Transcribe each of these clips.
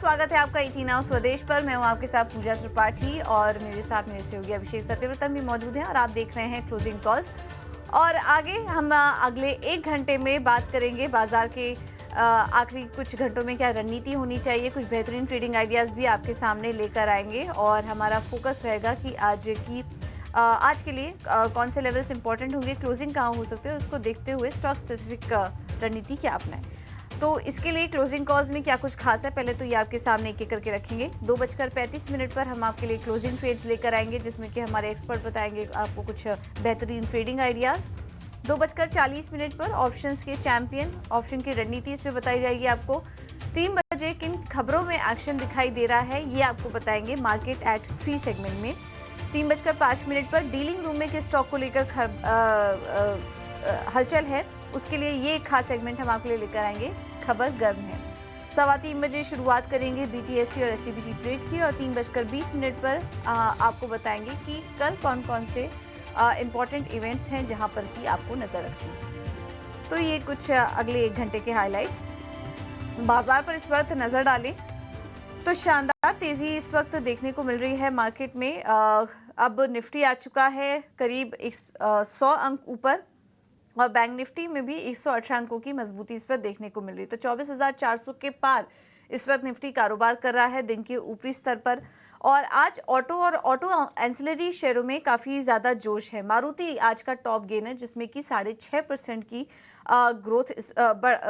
स्वागत है आपका ईटी नाउ स्वदेश पर। मैं हूं आपके साथ पूजा त्रिपाठी और मेरे साथ मेरे सहयोगी अभिषेक सत्यव्रतम भी मौजूद हैं और आप देख रहे हैं क्लोजिंग कॉल्स। और आगे हम अगले 1 घंटे में बात करेंगे बाजार के आखिरी कुछ घंटों में क्या रणनीति होनी चाहिए। कुछ बेहतरीन ट्रेडिंग आइडियाज़ भी आपके सामने लेकर आएंगे और हमारा फोकस रहेगा कि आज के लिए कौन से लेवल्स इंपॉर्टेंट होंगे, क्लोजिंग कहाँ हो सकते हैं, उसको देखते हुए स्टॉक स्पेसिफिक रणनीति क्या अपनाएं। तो इसके लिए क्लोजिंग कॉल्स में क्या कुछ खास है, पहले तो ये आपके सामने एक एक करके रखेंगे। 2:35 पर हम आपके लिए क्लोजिंग ट्रेड्स लेकर आएंगे जिसमें कि हमारे एक्सपर्ट बताएंगे आपको कुछ बेहतरीन ट्रेडिंग आइडियाज़। 2:40 पर ऑप्शंस के चैंपियन ऑप्शन की रणनीति इसमें बताई जाएगी आपको। 3 बजे किन खबरों में एक्शन दिखाई दे रहा है ये आपको बताएंगे मार्केट एट 3 सेगमेंट में। 3:05 पर डीलिंग रूम में किस स्टॉक को लेकर हलचल है, उसके लिए ये एक खास सेगमेंट हम आपके लिए लेकर आएंगे। खबर गर्म है। 3:15 बजे शुरुआत करेंगे बीटीएसटी और एसटीबीसी ट्रेड की और 3:20 पर आपको बताएंगे कि कल कौन कौन से इंपॉर्टेंट इवेंट्स हैं जहां पर कि आपको नजर रखनी है। तो ये कुछ अगले 1 घंटे के हाइलाइट्स। बाजार पर इस वक्त नजर डालें तो शानदार तेजी इस वक्त देखने को मिल रही है मार्केट में। अब निफ्टी आ चुका है करीब 100 अंक ऊपर और बैंक निफ्टी में भी 118 अंकों की मजबूती इस पर देखने को मिल रही है। तो 24,400 के पार इस वक्त निफ्टी कारोबार कर रहा है दिन के ऊपरी स्तर पर। और आज ऑटो और ऑटो एंसिलरी शेयरों में काफ़ी ज़्यादा जोश है। मारुति आज का टॉप गेनर जिसमें कि 6.5% की ग्रोथ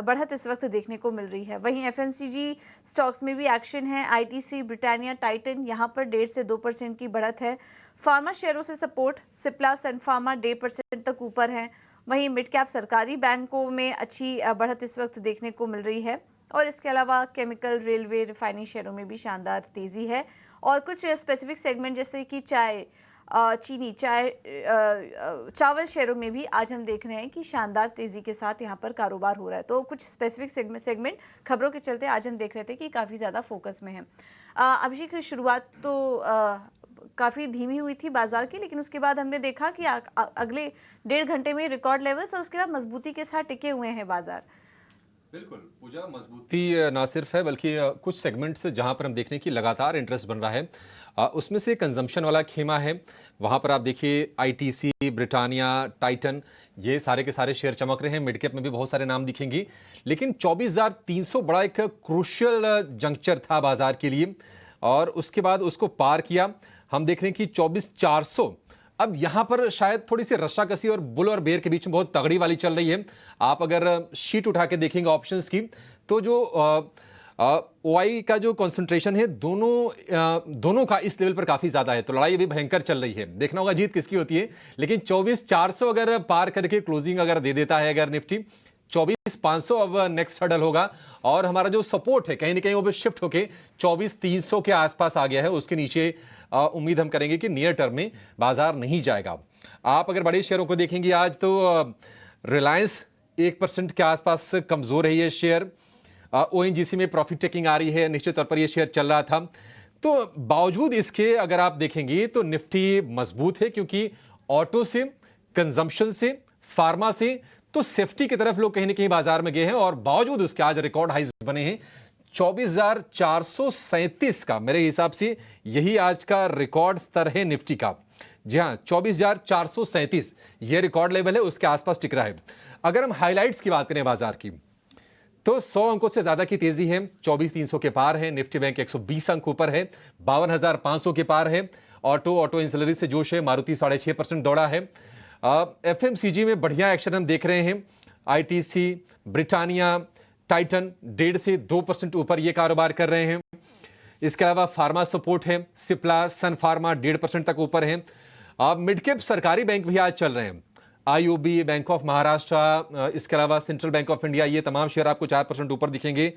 बढ़त इस वक्त देखने को मिल रही है। वहीं एफएमसीजी स्टॉक्स में भी एक्शन है। आईटीसी, ब्रिटानिया, टाइटन यहाँ पर 1.5 से 2% की बढ़त है। फार्मा शेयरों से सपोर्ट, सिप्ला, सन फार्मा 1.5% तक ऊपर है। वहीं मिड कैप सरकारी बैंकों में अच्छी बढ़त इस वक्त देखने को मिल रही है। और इसके अलावा केमिकल, रेलवे, रिफाइनिंग शेयरों में भी शानदार तेजी है। और कुछ स्पेसिफिक सेगमेंट जैसे कि चाय, चीनी, चावल शेयरों में भी आज हम देख रहे हैं कि शानदार तेजी के साथ यहाँ पर कारोबार हो रहा है। तो कुछ स्पेसिफिक सेगमेंट खबरों के चलते आज हम देख रहे थे कि काफ़ी ज़्यादा फोकस में है। अभिषेक की शुरुआत तो काफ़ी धीमी हुई थी बाजार की, लेकिन उसके बाद हमने देखा कि अगले 1.5 घंटे में रिकॉर्ड लेवल्स और उसके बाद मजबूती के साथ टिके हुए हैं बाजार। बिल्कुल पूजा, मजबूती ना सिर्फ है बल्कि कुछ सेगमेंट्स जहां पर हम देखने की लगातार इंटरेस्ट बन रहा है उसमें से कंजम्पशन वाला खेमा है। वहां पर आप देखिए आईटीसी, ब्रिटानिया, टाइटन, ये सारे के सारे शेयर चमक रहे हैं। मिड कैप में भी बहुत सारे नाम दिखेंगे, लेकिन 24,300 बड़ा एक क्रूशियल जंक्चर था बाजार के लिए और उसके बाद उसको पार किया। हम देख रहे हैं कि 24,400 अब यहां पर शायद थोड़ी सी रस्साकसी और बुल और बेर के बीच में बहुत तगड़ी वाली चल रही है। आप अगर शीट उठा के देखेंगे ऑप्शंस की तो जो ओआई का जो कंसंट्रेशन है दोनों का इस लेवल पर काफी ज्यादा है। तो लड़ाई अभी भयंकर चल रही है, देखना होगा जीत किसकी होती है। लेकिन 24,400 अगर पार करके क्लोजिंग अगर दे देता है अगर निफ्टी, 24,500 अब नेक्स्ट हर्डल होगा और हमारा जो सपोर्ट है कहीं ना कहीं वो भी शिफ्ट होके 24,300 के आसपास आ गया है। उसके नीचे उम्मीद हम करेंगे कि नियर टर्म में बाजार नहीं जाएगा। आप अगर बड़े शेयरों को देखेंगे आज तो रिलायंस 1% के आसपास कमजोर है ये शेयर। ओएनजीसी में प्रॉफिट टेकिंग आ रही है, निश्चित तौर पर ये शेयर चल रहा था। तो बावजूद इसके अगर आप देखेंगे तो निफ्टी मजबूत है क्योंकि ऑटो से, कंजम्पशन से, फार्मा से तो सेफ्टी की तरफ लोग कहीं ना कहीं बाजार में गए हैं और बावजूद उसके आज रिकॉर्ड हाइज बने हैं। 24,437 का मेरे हिसाब से यही आज का रिकॉर्ड स्तर है निफ्टी का। जी हां, 24,437 ये रिकॉर्ड लेवल है, उसके आसपास टिक रहा है। अगर हम हाइलाइट्स की बात करें बाजार की तो 100 अंकों से ज्यादा की तेजी है। 24,300 के पार है। निफ्टी बैंक 120 अंक ऊपर है। 52,500 के पार है। ऑटो इंसलरी से जोश है। मारुति 6.5% दौड़ा है। एफएमसीजी में बढ़िया एक्शन हम देख रहे हैं। आईटीसी, ब्रिटानिया, टाइटन 1.5 से 2% ऊपर ये कारोबार कर रहे हैं। इसके अलावा फार्मा सपोर्ट है। सिप्ला, सन फार्मा 1.5% तक ऊपर है। मिड कैप सरकारी बैंक भी आज चल रहे हैं। आईओबी, बैंक ऑफ महाराष्ट्र, इसके अलावा सेंट्रल बैंक ऑफ इंडिया, ये तमाम शेयर आपको 4% ऊपर दिखेंगे।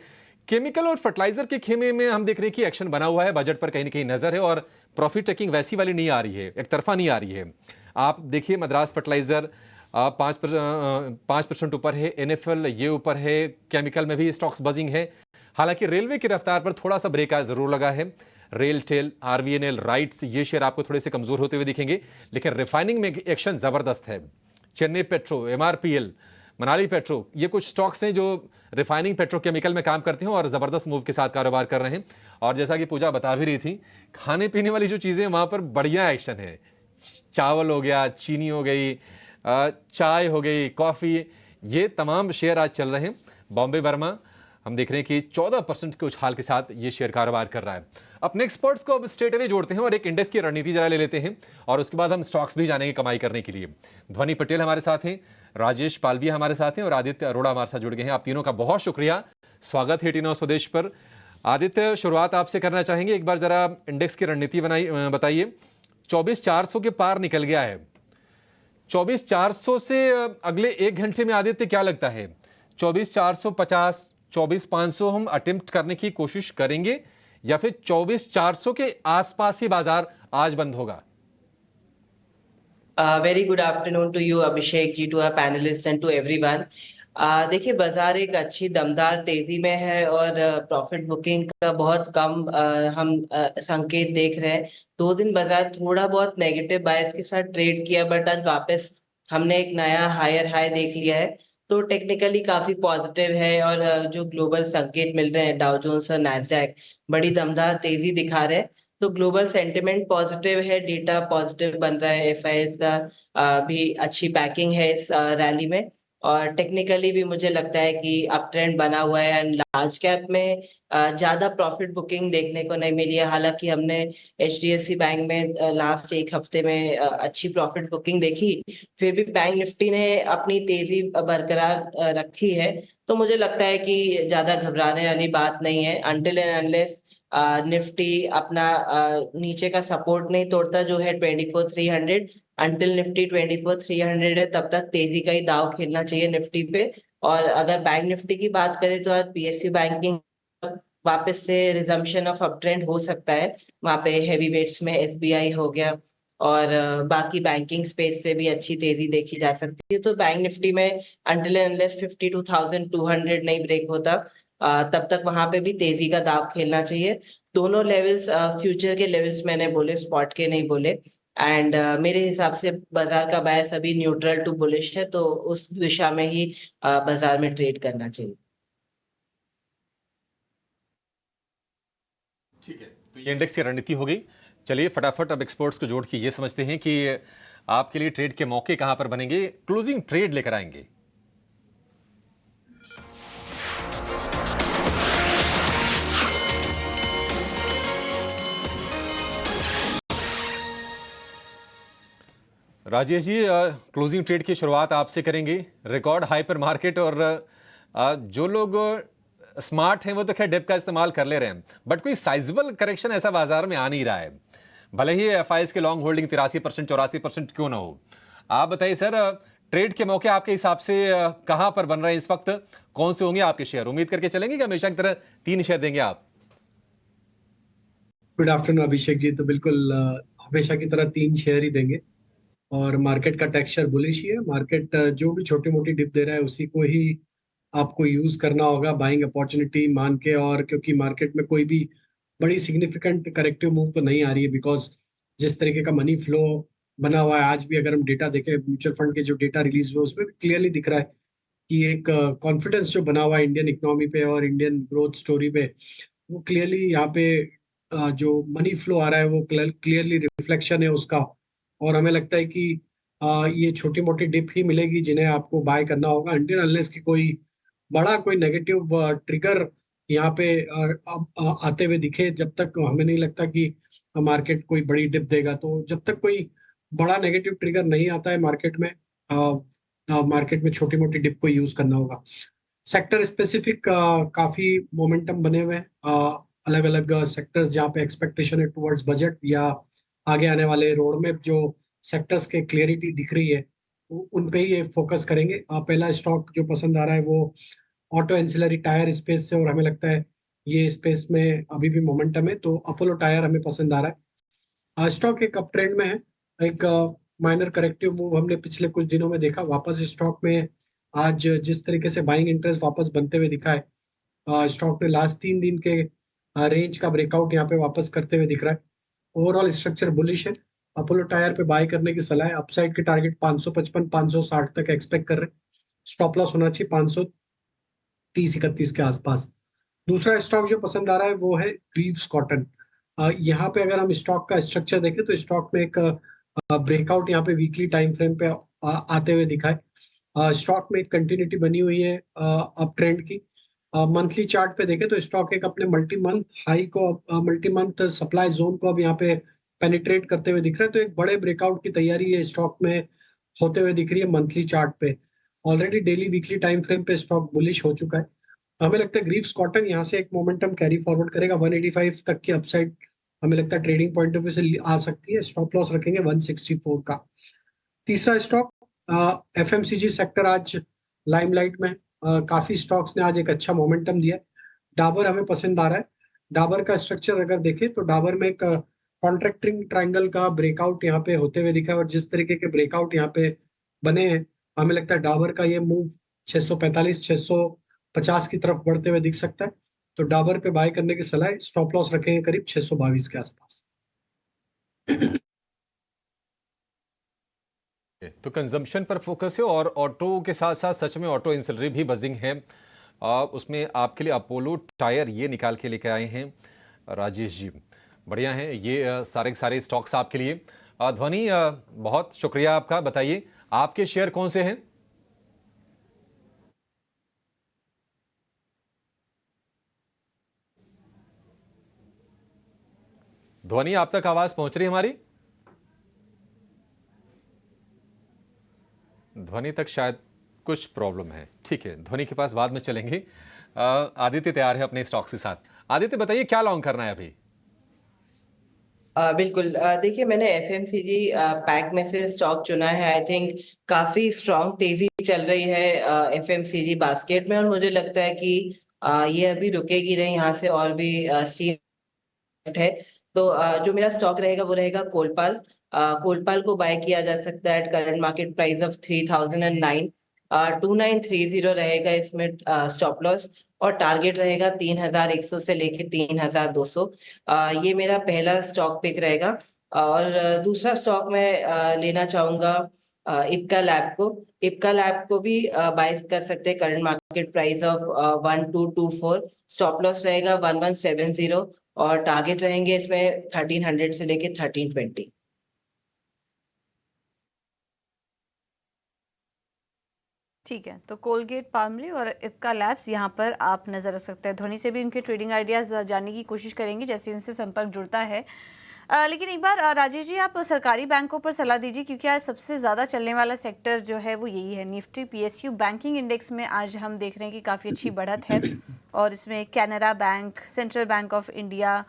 केमिकल और फर्टिलाइजर के खेमे में हम देख रहे हैं कि एक्शन बना हुआ है। बजट पर कहीं ना कहीं नजर है और प्रॉफिट टेकिंग वैसी वाली नहीं आ रही है, एक तरफा नहीं आ रही है। आप देखिए मद्रास फर्टिलाइजर 5% ऊपर है। एनएफएल ये ऊपर है। केमिकल में भी स्टॉक्स बजिंग है। हालांकि रेलवे की रफ्तार पर थोड़ा सा ब्रेक आज जरूर लगा है। रेलटेल, आरवीएनएल, राइट्स ये शेयर आपको थोड़े से कमजोर होते हुए दिखेंगे, लेकिन रिफाइनिंग में एक्शन जबरदस्त है। Chennai petro, MRPL, Manali petro, ये कुछ स्टॉक्स हैं जो रिफाइनिंग पेट्रोकेमिकल में काम करते हैं और ज़बरदस्त मूव के साथ कारोबार कर रहे हैं। और जैसा कि पूजा बता भी रही थी, खाने पीने वाली जो चीज़ें वहाँ पर बढ़िया एक्शन है। चावल हो गया, चीनी हो गई, चाय हो गई, कॉफ़ी, ये तमाम शेयर आज चल रहे हैं। बॉम्बे वर्मा हम देख रहे हैं कि 14% के उछाल के साथ ये शेयर कारोबार कर रहा है। अपने एक्सपर्ट्स को अब स्ट्रेट अवे जोड़ते हैं और एक इंडेक्स की रणनीति जरा ले लेते हैं और उसके बाद हम स्टॉक्स भी जानेंगे कमाई करने के लिए। ध्वनि पटेल हमारे साथ हैं, राजेश पालविया हमारे साथ हैं और आदित्य अरोड़ा हमारे साथ जुड़ गए हैं। आप तीनों का बहुत शुक्रिया, स्वागत है टीनो स्वदेश पर। आदित्य, शुरुआत आपसे करना चाहेंगे, एक बार जरा इंडेक्स की रणनीति बताइए। 24,400 के पार निकल गया है। 24,400 से अगले एक घंटे में आदित्य क्या लगता है, 24,450, 24,500 हम अटेम्प्ट करने की कोशिश करेंगे या फिर 24,400 के आसपास ही बाजार आज बंद होगा? Very good afternoon to you Abhishek ji, to our panelist and to everyone. देखिए, बाजार एक अच्छी दमदार तेजी में है और प्रॉफिट बुकिंग का बहुत कम हम संकेत देख रहे हैं। 2 दिन बाजार थोड़ा बहुत नेगेटिव बायस के साथ ट्रेड किया, बट आज वापस हमने एक नया हायर हाई देख लिया है, तो टेक्निकली काफी पॉजिटिव है। और जो ग्लोबल संकेत मिल रहे हैं, डाउ जोन्स और नैस्डैक बड़ी दमदार तेजी दिखा रहे हैं, तो ग्लोबल सेंटिमेंट पॉजिटिव है, डेटा पॉजिटिव बन रहा है, एफआईएस का भी अच्छी बैकिंग है इस रैली में। और टेक्निकली भी मुझे लगता है कि अप ट्रेंड बना हुआ है एंड लार्ज कैप में ज्यादा प्रॉफिट बुकिंग देखने को नहीं मिली है। हालांकि हमने एचडीएफसी बैंक में लास्ट एक हफ्ते में अच्छी प्रॉफिट बुकिंग देखी, फिर भी बैंक निफ्टी ने अपनी तेजी बरकरार रखी है। तो मुझे लगता है कि ज्यादा घबराने वाली बात नहीं है, अनटिल एंड अनलेस निफ्टी अपना नीचे का सपोर्ट नहीं तोड़ता जो है 24,300। अंटिल निफ्टी 24,300 है, तब तक तेजी का ही दाव खेलना चाहिए निफ्टी पे। और अगर बैंक निफ्टी की बात करें तो आज पीएसयू बैंकिंग वापस से रिजम्पशन ऑफ अप ट्रेंड हो सकता है। वहां पे हेवी वेट्स में एसबीआई हो गया और बाकी बैंकिंग स्पेस से भी अच्छी तेजी देखी जा सकती है। तो बैंक निफ्टी में अंटिल अनलेस 52,200 नहीं ब्रेक होता, तब तक वहां पे भी तेजी का दाव खेलना चाहिए। दोनों लेवल्स फ्यूचर के लेवल्स मैंने बोले, स्पॉट के नहीं बोले। एंड मेरे हिसाब से बाजार का बायस अभी न्यूट्रल टू बुलिश है, तो उस दिशा में ही बाजार में ट्रेड करना चाहिए। ठीक है, तो ये इंडेक्स की रणनीति हो गई। चलिए फटाफट अब एक्सपर्ट्स को जोड़ के ये समझते हैं कि आपके लिए ट्रेड के मौके कहां पर बनेंगे, क्लोजिंग ट्रेड लेकर आएंगे। राजेश जी, क्लोजिंग ट्रेड की शुरुआत आपसे करेंगे। रिकॉर्ड हाई पर मार्केट और जो लोग स्मार्ट हैं वो तो खैर डिप का इस्तेमाल कर ले रहे हैं, बट कोई साइजेबल करेक्शन ऐसा बाजार में आ नहीं रहा है। भले ही एफआईएस के लॉन्ग होल्डिंग 83%, 84% क्यों ना हो। आप बताइए सर, ट्रेड के मौके आपके हिसाब से कहां पर बन रहे हैं इस वक्त, कौन से होंगे आपके शेयर? उम्मीद करके चलेंगे कि हमेशा की तरह 3 शेयर देंगे आप? गुड आफ्टरनून अभिषेक जी, तो बिल्कुल हमेशा की तरह 3 शेयर ही देंगे और मार्केट का टेक्सचर बुलिश ही है। मार्केट जो भी छोटी मोटी डिप दे रहा है उसी को ही आपको यूज करना होगा बाइंग अपॉर्चुनिटी मान के। और क्योंकि मार्केट में कोई भी बड़ी सिग्निफिकेंट करेक्टिव मूव तो नहीं आ रही है, बिकॉज जिस तरीके का मनी फ्लो बना हुआ है, आज भी अगर हम डेटा देखें, म्यूचुअल फंड के जो डेटा रिलीज हुए उसमें भी क्लियरली दिख रहा है कि एक कॉन्फिडेंस जो बना हुआ है इंडियन इकोनॉमी पे और इंडियन ग्रोथ स्टोरी पे, वो क्लियरली यहाँ पे जो मनी फ्लो आ रहा है वो क्लियरली रिफ्लेक्शन है उसका। और हमें लगता है कि ये छोटी मोटी डिप ही मिलेगी जिन्हें आपको बाय करना होगा, अनटिल अनलेस की कोई नेगेटिव ट्रिगर यहाँ पे आते हुए दिखे। जब तक हमें नहीं लगता कि मार्केट कोई बड़ी डिप देगा, तो जब तक कोई बड़ा नेगेटिव ट्रिगर नहीं आता है मार्केट में छोटी मोटी डिप को यूज करना होगा। सेक्टर स्पेसिफिक काफी मोमेंटम बने हुए हैं, अलग अलग सेक्टर्स जहाँ पे एक्सपेक्टेशन है टुवर्ड्स बजट या आगे आने वाले रोड में जो सेक्टर्स के क्लियरिटी दिख रही है उन पे ही फोकस करेंगे। पहला स्टॉक जो पसंद आ रहा है वो ऑटो एंसिलरी टायर स्पेस से, और हमें लगता है ये स्पेस में अभी भी मोमेंटम है, तो अपोलो टायर हमें पसंद आ रहा है। स्टॉक एक अप ट्रेंड में है, एक माइनर करेक्टिव मूव हमने पिछले कुछ दिनों में देखा। वापस स्टॉक में आज जिस तरीके से बाइंग इंटरेस्ट वापस बनते हुए दिखा है, स्टॉक ने लास्ट 3 दिन के रेंज का ब्रेकआउट यहाँ पे वापस करते हुए दिख रहा है। ओवरऑल स्ट्रक्चर बुलिश है, अपोलो टायर पे बाय करने की सलाह है। अपसाइड के टारगेट 555, 560 तक एक्सपेक्ट कर रहे हैं। स्टॉप लॉस होना चाहिए 530-31 के आसपास। दूसरा स्टॉक जो पसंद आ रहा है वो है ग्रीव्स कॉटन। यहाँ पे अगर हम स्टॉक का स्ट्रक्चर देखें तो स्टॉक में एक ब्रेकआउट यहाँ पे वीकली टाइम फ्रेम पे आते हुए दिखा है। स्टॉक में एक कंटिन्यूटी बनी हुई है अप ट्रेंड की। मंथली चार्ट पे देखें तो स्टॉक एक अपने मल्टी मंथ हाई को, मल्टी मंथ सप्लाई जोन को अब यहाँ पे पेनिट्रेट करते हुए दिख रहा है। तो एक बड़े ब्रेकआउट की तैयारी है स्टॉक में होते हुए दिख रही है मंथली चार्ट पे। Already daily weekly time frame पे स्टॉक बुलिश हो चुका है। हमें लगता है ग्रीव्स कॉटन यहाँ से एक मोमेंटम कैरी फॉरवर्ड करेगा 185 तक की अपसाइड। हमें लगता है ट्रेडिंग पॉइंट ऑफ व्यू से आ सकती है। स्टॉप लॉस रखेंगे 164 का। तीसरा स्टॉक एफएमसीजी सेक्टर आज लाइमलाइट में। काफी स्टॉक्स ने आज एक अच्छा मोमेंटम दिया। डाबर हमें पसंद आ रहा है। डाबर का स्ट्रक्चर अगर देखें तो डाबर में एक कॉन्ट्रैक्टिंग ट्रायंगल का ब्रेकआउट यहाँ पे होते हुए दिखा है, और जिस तरीके के ब्रेकआउट यहाँ पे बने हैं हमें लगता है डाबर का ये मूव 645 650 की तरफ बढ़ते हुए दिख सकता है। तो डाबर पे बाय करने की सलाह है। स्टॉप लॉस रखेंगे करीब 622 के आसपास। तो कंजम्पशन पर फोकस है और ऑटो के साथ साथ सच में ऑटो इंसलरी भी बजिंग है। उसमें आपके लिए अपोलो टायर ये निकाल के लेके आए हैं राजेश जी। बढ़िया है ये सारे के सारे स्टॉक्स आपके लिए। ध्वनि बहुत शुक्रिया आपका। बताइए आपके शेयर कौन से हैं? ध्वनि आप तक आवाज पहुंच रही है हमारी? ध्वनि तक शायद कुछ प्रॉब्लम है। ठीक है, ध्वनि के पास बाद में चलेंगे। आदित्य तैयार है अपने स्टॉक्स के साथ। आदित्य बताइए क्या लॉन्ग करना है अभी? बिल्कुल। देखिए, मैंने एफएमसीजी पैक में से स्टॉक चुना है। आई थिंक काफी स्ट्रॉन्ग तेजी चल रही है एफएमसीजी बास्केट में, और मुझे लगता है कि ये अभी रुकेगी नहीं, यहाँ से और भी स्टीम है। तो जो मेरा स्टॉक रहेगा वो रहेगा कोलपाल। कोलपाल को बाय किया जा सकता है at current market price of 3009। 2930 रहेगा इसमें स्टॉप लॉस, और टारगेट रहेगा 3100 से लेके 3200। ये मेरा पहला स्टॉक पिक रहेगा। और दूसरा स्टॉक मैं लेना चाहूंगा इप्का लैब को। इप्का लैब को भी बाय कर सकते हैं current market price of 1224। Stop loss रहेगा 1170, और टारगेट रहेंगे इसमें 1300 से लेके 1320। ठीक है, तो कोलगेट पाल्मली और इप्का लैब्स यहाँ पर आप नजर रख सकते हैं। ध्वनि से भी उनके ट्रेडिंग आइडियाज जानने की कोशिश करेंगे जैसे उनसे संपर्क जुड़ता है। लेकिन एक बार राजेश जी आप सरकारी बैंकों पर सलाह दीजिए, क्योंकि आज सबसे ज़्यादा चलने वाला सेक्टर जो है वो यही है। निफ्टी पीएसयू बैंकिंग इंडेक्स में आज हम देख रहे हैं कि काफ़ी अच्छी बढ़त है, और इसमें Canara bank, central bank of India,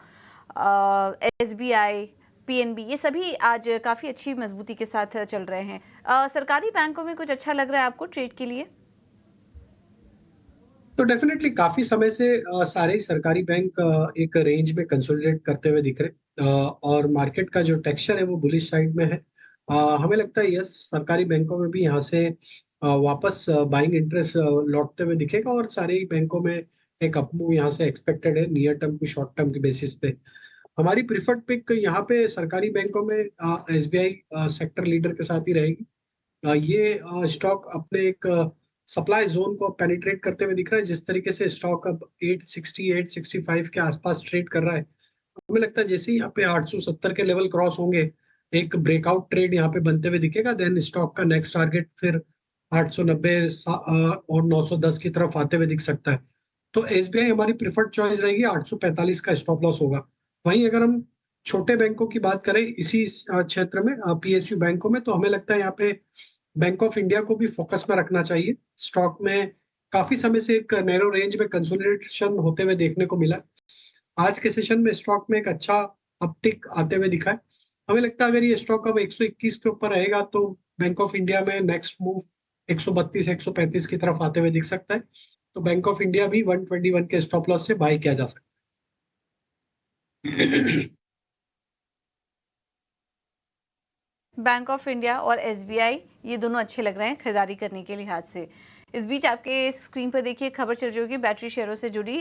SBI, PNB, ये सभी आज काफ़ी अच्छी मजबूती के साथ चल रहे हैं। सरकारी बैंकों में कुछ अच्छा लग रहा है आपको ट्रेड के लिए? तो डेफिनेटली काफी समय से सारे ही सरकारी बैंक एक रेंज में कंसोलिडेट करते हुए दिख रहे, और मार्केट का जो टेक्सचर है वो बुलिश साइड में है। हमें लगता है यस सरकारी बैंकों में भी यहाँ से वापस बाइंग इंटरेस्ट लौटते हुए दिखेगा, और सारे ही बैंकों में एक अपमूव यहाँ से एक्सपेक्टेड है नियर टर्म की शॉर्ट टर्म की बेसिस पे। हमारी प्रिफर्ड पिक यहाँ पे सरकारी बैंकों में एसबीआई सेक्टर लीडर के साथ ही रहेगी। ये स्टॉक अपने एक सप्लाई जोन को पेनिट्रेट करते हुए दिख रहा है। जिस तरीके से स्टॉक अब 860 865 के आसपास ट्रेड कर रहा है, हमें लगता है जैसे ही यहाँ पे 870 के लेवल क्रॉस होंगे एक ब्रेकआउट ट्रेड यहाँ पे बनते हुए दिखेगा। देन स्टॉक का नेक्स्ट टारगेट फिर 890 और 910 की तरफ आते हुए दिख सकता है। तो एसबीआई हमारी प्रिफर्ड चॉइस रहेगी। 845 का स्टॉप लॉस होगा। वहीं अगर हम छोटे बैंकों की बात करें इसी क्षेत्र में पीएसयू बैंकों में, तो हमें लगता है यहाँ पे बैंक ऑफ इंडिया को भी फोकस में रखना चाहिए। स्टॉक में काफी समय से एक नैरो रेंज में कंसोलिडेशन होते हुए देखने को मिला। आज के सेशन में स्टॉक में एक अच्छा अपटिक आते हुए दिखा है। हमें लगता है अगर ये स्टॉक अब 121 के ऊपर रहेगा तो बैंक ऑफ इंडिया में नेक्स्ट मूव 132 135 की तरफ आते हुए दिख सकता है। तो बैंक ऑफ इंडिया भी 121 के स्टॉप लॉस से बाय किया जा सकता है। बैंक ऑफ इंडिया और एसबीआई ये दोनों अच्छे लग रहे हैं खरीदारी करने के लिहाज से। इस बीच आपके स्क्रीन पर देखिए खबर चल रही होगी बैटरी शेयरों से जुड़ी।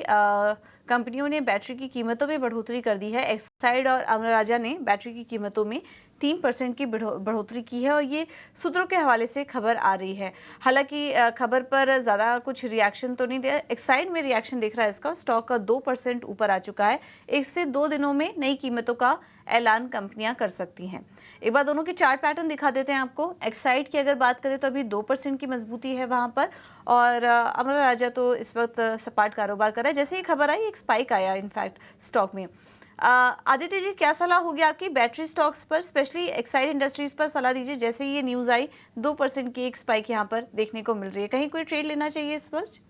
कंपनियों ने बैटरी की कीमतों में बढ़ोतरी कर दी है। एक्साइड और अमर राजा ने बैटरी की कीमतों में 3% की बढ़ोतरी की है और ये सूत्रों के हवाले से खबर आ रही है। हालांकि खबर पर ज़्यादा कुछ रिएक्शन तो नहीं दिया। एक्साइड में रिएक्शन दिख रहा है इसका, स्टॉक का 2% ऊपर आ चुका है। 1 से 2 दिनों में नई कीमतों का ऐलान कंपनियां कर सकती हैं। एक बार दोनों के चार्ट पैटर्न दिखा देते हैं आपको। एक्साइड की अगर बात करें तो अभी 2% की मजबूती है वहां पर, और अमर राजा तो इस वक्त सपाट कारोबार कर रहा है। जैसे ही खबर आई एक स्पाइक आया इनफैक्ट स्टॉक में। आदित्य जी, क्या सलाह होगी आपकी बैटरी स्टॉक्स पर, स्पेशली एक्साइड इंडस्ट्रीज पर सलाह दीजिए। जैसे ही ये न्यूज आई 2% की एक स्पाइक यहाँ पर देखने को मिल रही है, कहीं कोई ट्रेड लेना चाहिए इस वक्त?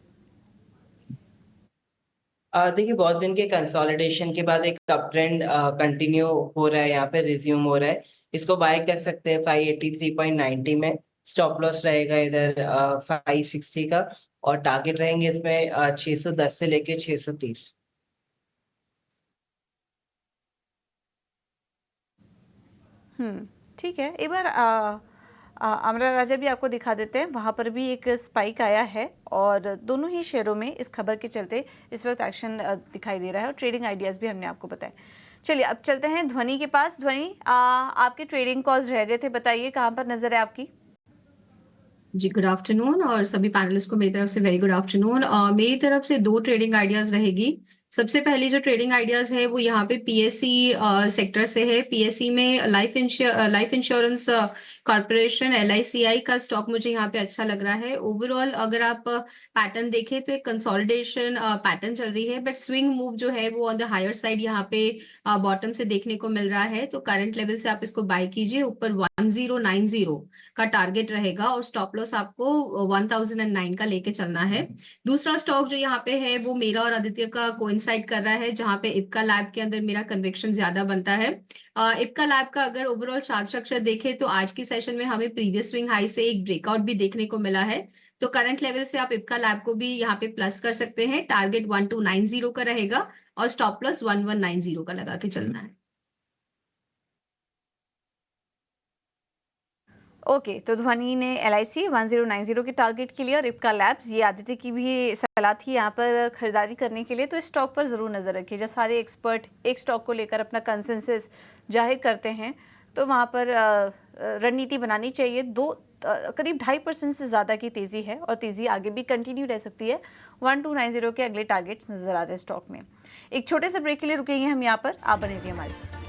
देखिए, बहुत दिन के कंसोलिडेशन के बाद एक अप ट्रेंड कंटिन्यू हो रहा है, यहाँ पे रिज्यूम हो रहा है। इसको बाय कर सकते हैं 583.90 में। स्टॉप लॉस रहेगा इधर 560 का, और टारगेट रहेंगे इसमें 610 से लेके 630। ठीक है। एक बार अमरा राजा भी आपको दिखा देते हैं, वहां पर भी एक स्पाइक आया है और दोनों ही शेयरों में इस खबर के चलते इस वक्त एक्शन दिखाई दे रहा है और ट्रेडिंग आइडियाज भी हमने आपको बताए। चलिए अब चलते हैं ध्वनि के पास। ध्वनि, आपके ट्रेडिंग कॉल्स रह गए थे, बताइए कहाँ पर नजर है आपकी? जी, गुड आफ्टरनून और सभी पैनलिस्ट को मेरी तरफ से वेरी गुड आफ्टरनून। मेरी तरफ से 2 ट्रेडिंग आइडियाज रहेगी। सबसे पहली जो ट्रेडिंग आइडियाज है वो यहाँ पे पीएससी सेक्टर से है। पीएससी में लाइफ इंश्योरेंस कॉर्पोरेशन LICI का स्टॉक मुझे यहाँ पे अच्छा लग रहा है। ओवरऑल अगर आप पैटर्न देखें तो एक कंसोलिडेशन पैटर्न चल रही है, बट स्विंग मूव जो है वो ऑन द हायर साइड यहाँ पे बॉटम से देखने को मिल रहा है। तो करंट लेवल से आप इसको बाय कीजिए। ऊपर 1090 का टारगेट रहेगा और स्टॉप लॉस आपको 1009 का लेके चलना है। दूसरा स्टॉक जो यहाँ पे है वो मेरा और आदित्य का कोइंसाइड कर रहा है, जहाँ पे इप्का लैब के अंदर मेरा कन्विक्शन ज्यादा बनता है। इप्का लैब का अगर ओवरऑल चार्ट स्ट्रक्चर देखें तो आज की सेशन में हमें प्रीवियस स्विंग हाई से एक ब्रेकआउट भी देखने को मिला है। तो करंट लेवल से आप इप्का लैब को भी यहाँ पे प्लस कर सकते हैं। टारगेट 1290 का रहेगा और स्टॉप लॉस 1190 का लगा के चलना है। ओके, तो ध्वनि ने LIC 1090 के टारगेट के लिए और इप्का लैब्स, ये आदित्य की भी सलाह थी यहाँ पर खरीदारी करने के लिए। तो इस स्टॉक पर ज़रूर नज़र रखिए। जब सारे एक्सपर्ट एक स्टॉक को लेकर अपना कंसेंसस जाहिर करते हैं तो वहाँ पर रणनीति बनानी चाहिए। करीब 2.5% से ज़्यादा की तेज़ी है और तेज़ी आगे भी कंटिन्यू रह सकती है। 1290 के अगले टारगेट्स नज़र आ रहे हैं स्टॉक में। एक छोटे से ब्रेक के लिए रुकेंगे हम यहाँ पर, आप बने रहिए हमारे साथ।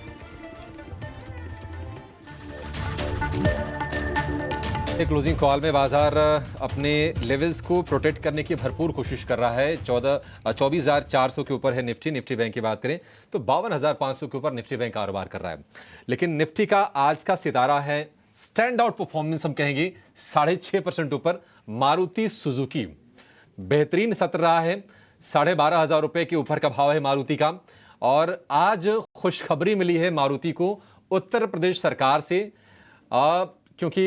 क्लोजिंग कॉल में बाजार अपने लेवल्स को प्रोटेक्ट करने की भरपूर कोशिश कर रहा है। 24,400 के ऊपर है निफ्टी बैंक की बात करें तो 52,500 के ऊपर निफ्टी बैंक कारोबार कर रहा है। लेकिन निफ्टी का आज का सितारा है, स्टैंड आउट परफॉर्मेंस हम कहेंगे, 6.5% ऊपर मारुति सुजुकी। बेहतरीन सत्र रहा है, 12,500 रुपए के ऊपर का भाव है मारुति का। और आज खुशखबरी मिली है मारुति को उत्तर प्रदेश सरकार से, क्योंकि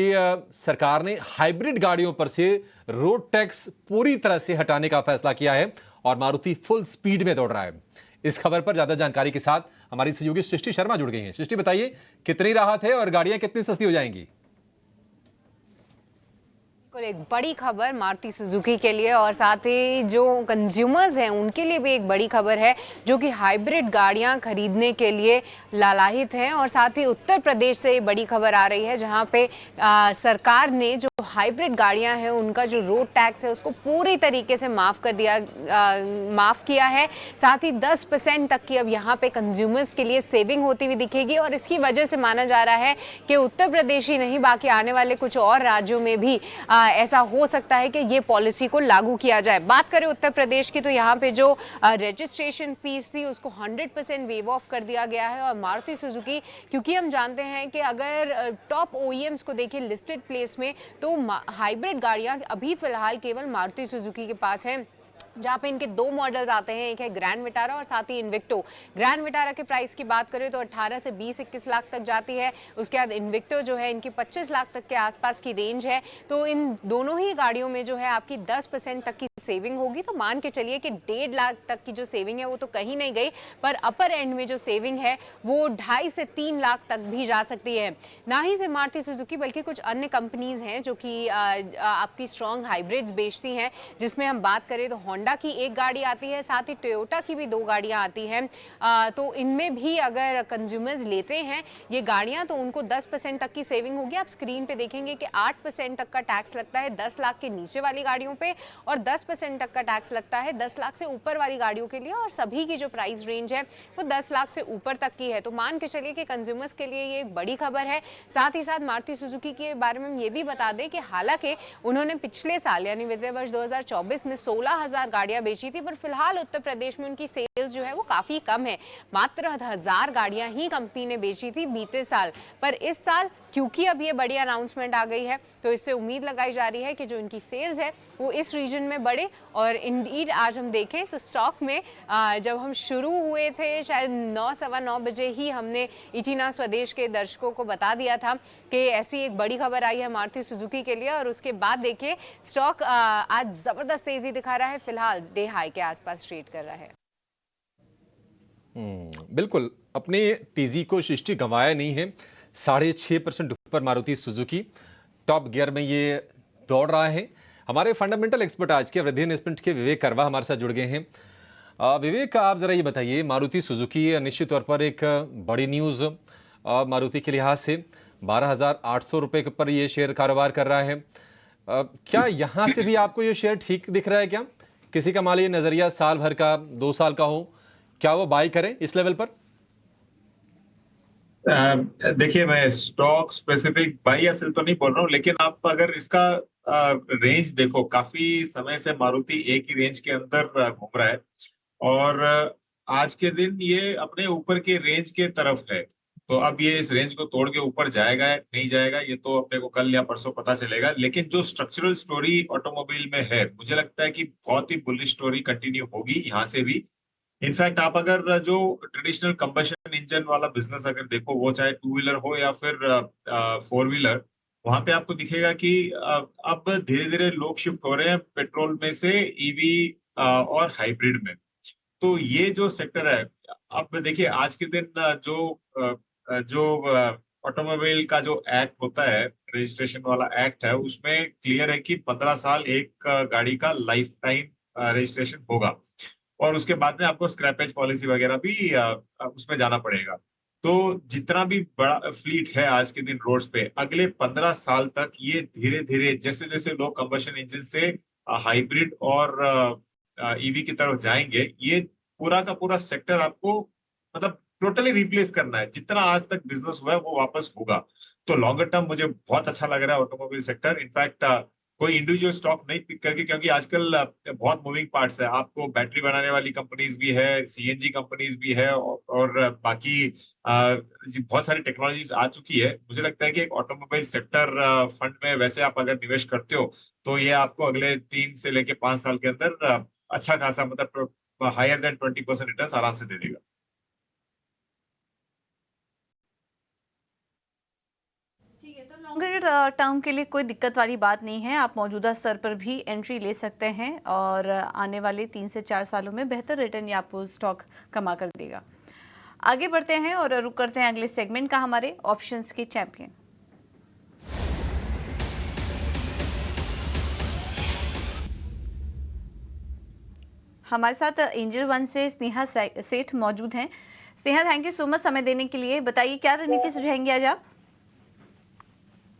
सरकार ने हाइब्रिड गाड़ियों पर से रोड टैक्स पूरी तरह से हटाने का फैसला किया है और मारुति फुल स्पीड में दौड़ रहा है। इस खबर पर ज्यादा जानकारी के साथ हमारी सहयोगी सृष्टि शर्मा जुड़ गई हैं। सृष्टि, बताइए कितनी राहत है और गाड़ियां कितनी सस्ती हो जाएंगी? एक बड़ी खबर मारुति सुजुकी के लिए और साथ ही जो कंज्यूमर्स हैं उनके लिए भी एक बड़ी खबर है, जो कि हाइब्रिड गाड़ियां खरीदने के लिए लालायित हैं। और साथ ही उत्तर प्रदेश से बड़ी खबर आ रही है, जहां पे सरकार ने जो हाइब्रिड गाड़ियां हैं उनका जो रोड टैक्स है उसको पूरी तरीके से माफ़ किया है। साथ ही 10% तक की अब यहाँ पे कंज्यूमर्स के लिए सेविंग होती हुई दिखेगी और इसकी वजह से माना जा रहा है कि उत्तर प्रदेश ही नहीं बाकी आने वाले कुछ और राज्यों में भी ऐसा हो सकता है कि ये पॉलिसी को लागू किया जाए। बात करें उत्तर प्रदेश की तो यहाँ पे जो रजिस्ट्रेशन फीस थी उसको 100% वेव ऑफ कर दिया गया है। और मारुति सुजुकी, क्योंकि हम जानते हैं कि अगर टॉप OEMs को देखिए लिस्टेड प्लेस में, तो हाइब्रिड गाड़ियां अभी फिलहाल केवल मारुति सुजुकी के पास हैं, जहाँ पे इनके 2 मॉडल्स आते हैं, एक है ग्रैंड विटारा और साथ ही इन्विक्टो। ग्रैंड विटारा के प्राइस की बात करें तो 18 से 20-21 लाख तक जाती है। उसके बाद इन्विक्टो जो है इनकी 25 लाख तक के आसपास की रेंज है। तो इन दोनों ही गाड़ियों में जो है आपकी 10% तक की सेविंग होगी। तो मान के चलिए कि 1.5 लाख तक की जो सेविंग है वो तो कहीं नहीं गई, पर अपर एंड में जो सेविंग है वो 2.5 से 3 लाख तक भी जा सकती है। ना ही से मारुति सुजुकी बल्कि कुछ अन्य कंपनीज हैं जो कि आपकी स्ट्रॉन्ग हाइब्रिड्स बेचती हैं, जिसमें हम बात करें तो होंडा होंडा की एक गाड़ी आती है, साथ ही टोयोटा की भी 2 गाड़ियां आती हैं। तो इनमें भी अगर कंज्यूमर्स लेते हैं ये गाड़ियां तो उनको 10% तक की सेविंग होगी। आप स्क्रीन पे देखेंगे कि 8% तक का टैक्स लगता है 10 लाख के नीचे वाली गाड़ियों पे और 10% तक का टैक्स लगता है 10 लाख से ऊपर वाली गाड़ियों के लिए, और सभी की जो प्राइस रेंज है वो 10 लाख से ऊपर तक की है। तो मान के चलिए कि कंज्यूमर्स के लिए ये एक बड़ी खबर है। साथ ही साथ मारुति सुजुकी के बारे में हम ये भी बता दें कि हालांकि उन्होंने पिछले साल यानी वित्तीय वर्ष 2024 में 16,000 गाड़ियां बेची थी, पर फिलहाल उत्तर प्रदेश में उनकी सेल्स जो है वो काफी कम है। मात्र 1,000 गाड़ियां ही कंपनी ने बेची थी बीते साल, पर इस साल क्योंकि अब ये बड़ी अनाउंसमेंट आ गई है तो इससे उम्मीद लगाई जा रही है कि जो इनकी सेल्स है वो इस रीजन में बढ़े। और इंडीड आज हम देखें तो स्टॉक में जब हम शुरू हुए थे शायद 9 सवा 9 बजे ही हमने इटीना स्वदेश के दर्शकों को बता दिया था कि ऐसी एक बड़ी खबर आई है मारुति सुजुकी के लिए, और उसके बाद देखिए स्टॉक आज जबरदस्त तेजी दिखा रहा है, फिलहाल डे हाई के आसपास ट्रेड कर रहा है। बिल्कुल अपने तेजी को सृष्टि गंवाया नहीं है। 6.5% ऊपर मारुति सुजुकी टॉप गियर में ये दौड़ रहा है। हमारे फंडामेंटल एक्सपर्ट आज के वृद्धि इन्वेस्टमेंट के विवेक करवा हमारे साथ जुड़ गए हैं। विवेक, आप जरा ये बताइए, मारुति सुजुकी निश्चित तौर पर एक बड़ी न्यूज़ मारुति के लिहाज से 12,800 रुपये के ऊपर ये शेयर कारोबार कर रहा है। क्या यहाँ से भी आपको ये शेयर ठीक दिख रहा है? क्या किसी का मान लीजिए नजरिया साल भर का 2 साल का हो, क्या वो बाई करें इस लेवल पर? देखिए, मैं स्टॉक स्पेसिफिक बाई या सेल तो नहीं बोल रहा हूँ, लेकिन आप अगर इसका रेंज देखो, काफी समय से मारुति एक ही रेंज के अंदर घूम रहा है और आज के दिन ये अपने ऊपर के रेंज के तरफ है। तो अब ये इस रेंज को तोड़ के ऊपर जाएगा नहीं जाएगा ये तो अपने को कल या परसों पता चलेगा। लेकिन जो स्ट्रक्चरल स्टोरी ऑटोमोबाइल में है, मुझे लगता है कि बहुत ही बुलिश स्टोरी कंटिन्यू होगी यहाँ से भी। इनफैक्ट आप अगर जो ट्रेडिशनल कंबशन इंजन वाला बिजनेस अगर देखो, वो चाहे 2 व्हीलर हो या फिर 4 व्हीलर, वहां पे आपको दिखेगा कि अब धीरे धीरे लोग शिफ्ट हो रहे हैं पेट्रोल में से ईवी और हाइब्रिड में। तो ये जो सेक्टर है, अब देखिए आज के दिन जो ऑटोमोबाइल का जो एक्ट होता है, रजिस्ट्रेशन वाला एक्ट है, उसमें क्लियर है कि 15 साल एक गाड़ी का लाइफ टाइम रजिस्ट्रेशन होगा और उसके बाद में आपको स्क्रैपेज पॉलिसी वगैरह भी उसमें जाना पड़ेगा। तो जितना भी बड़ा फ्लीट है आज के दिन रोड्स पे, अगले 15 साल तक ये धीरे धीरे जैसे जैसे लोग कंबशन इंजन से हाइब्रिड और ईवी की तरफ जाएंगे, ये पूरा का पूरा सेक्टर आपको मतलब टोटली रिप्लेस करना है। जितना आज तक बिजनेस हुआ है वो वापस होगा। तो लॉन्गर टर्म मुझे बहुत अच्छा लग रहा है ऑटोमोबाइल सेक्टर। इनफैक्ट कोई इंडिविजुअल स्टॉक नहीं पिक करके, क्योंकि आजकल बहुत मूविंग पार्ट्स है। आपको बैटरी बनाने वाली कंपनीज भी है, सीएनजी कंपनीज भी है और बाकी बहुत सारी टेक्नोलॉजीज आ चुकी है। मुझे लगता है कि एक ऑटोमोबाइल सेक्टर फंड में वैसे आप अगर निवेश करते हो तो ये आपको अगले 3 से लेके 5 साल के अंदर अच्छा खासा मतलब हायर देन 20% रिटर्न आराम से दे देगा। लॉन्गर टर्म के लिए कोई दिक्कत वाली बात नहीं है। आप मौजूदा स्तर पर भी एंट्री ले सकते हैं और आने वाले 3 से 4 सालों में बेहतर रिटर्न आपको स्टॉक कमा कर देगा। आगे बढ़ते हैं और रुक करते हैं अगले सेगमेंट का, हमारे ऑप्शंस के चैंपियन। हमारे साथ एंजल वन से स्नेहा सेठ मौजूद हैं। Sneha, thank you so much समय देने के लिए। बताइए क्या रणनीति सुझाएंगे आज आप?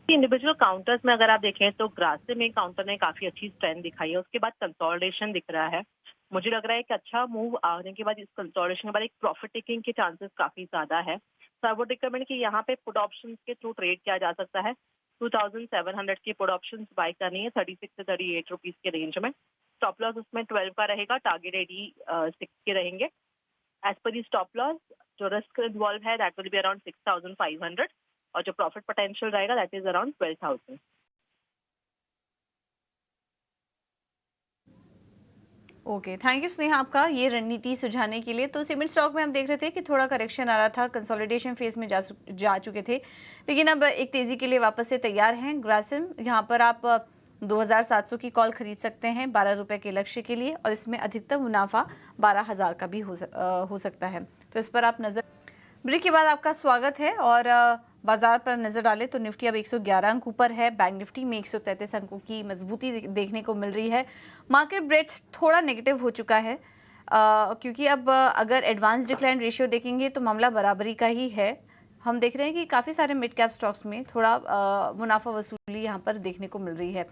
इंडिविजुअल काउंटर्स में अगर आप देखें तो ग्रासिम में काउंटर ने काफी अच्छी स्ट्रेंथ दिखाई है, उसके बाद कंसोलिडेशन दिख रहा है। मुझे लग रहा है कि अच्छा मूव आने के बाद इस कंसोलिडेशन के बाद एक प्रॉफिट टेकिंग के चांसेस काफी ज्यादा है। तो आई वुड रिकमेंड कि यहाँ पे पुट ऑप्शन के थ्रू ट्रेड किया जा सकता है। 2700 की पुट ऑप्शन बाय करनी है 36 से 38 रुपीज के रेंज में। स्टॉप लॉस उसमें 12 का रहेगा, टारगेट 86 के रहेंगे। एज पर स्टॉप लॉस जो रिस्क इन्वॉल्व है दैट विल बी अराउंड 6500 और जो प्रॉफिट पोटेंशियल रहेगा that is around 12,000। Okay, thank you Sneha आपका ये रणनीति सुझाने के लिए। तो सीमेंट स्टॉक में हम देख रहे थे कि थोड़ा करेक्शन आ रहा था, कंसोलिडेशन फेज में जा चुके थे, लेकिन अब एक तेजी के लिए वापस से तैयार हैं। ग्रासिम यहाँ पर आप 2700 की कॉल खरीद सकते हैं 12 रुपए के लक्ष्य के लिए, और इसमें अधिकतम मुनाफा 12,000 का भी हो सकता है, तो इस पर आप नजर। ब्रेक के बाद आपका स्वागत है और बाजार पर नजर डालें तो निफ्टी अब 111 अंक ऊपर है, बैंक निफ्टी में 133 अंकों की मजबूती देखने को मिल रही है। मार्केट ब्रेथ थोड़ा नेगेटिव हो चुका है क्योंकि अब अगर एडवांस डिक्लाइन रेशियो देखेंगे तो मामला बराबरी का ही है। हम देख रहे हैं कि काफ़ी सारे मिड कैप स्टॉक्स में थोड़ा मुनाफा वसूली यहाँ पर देखने को मिल रही है।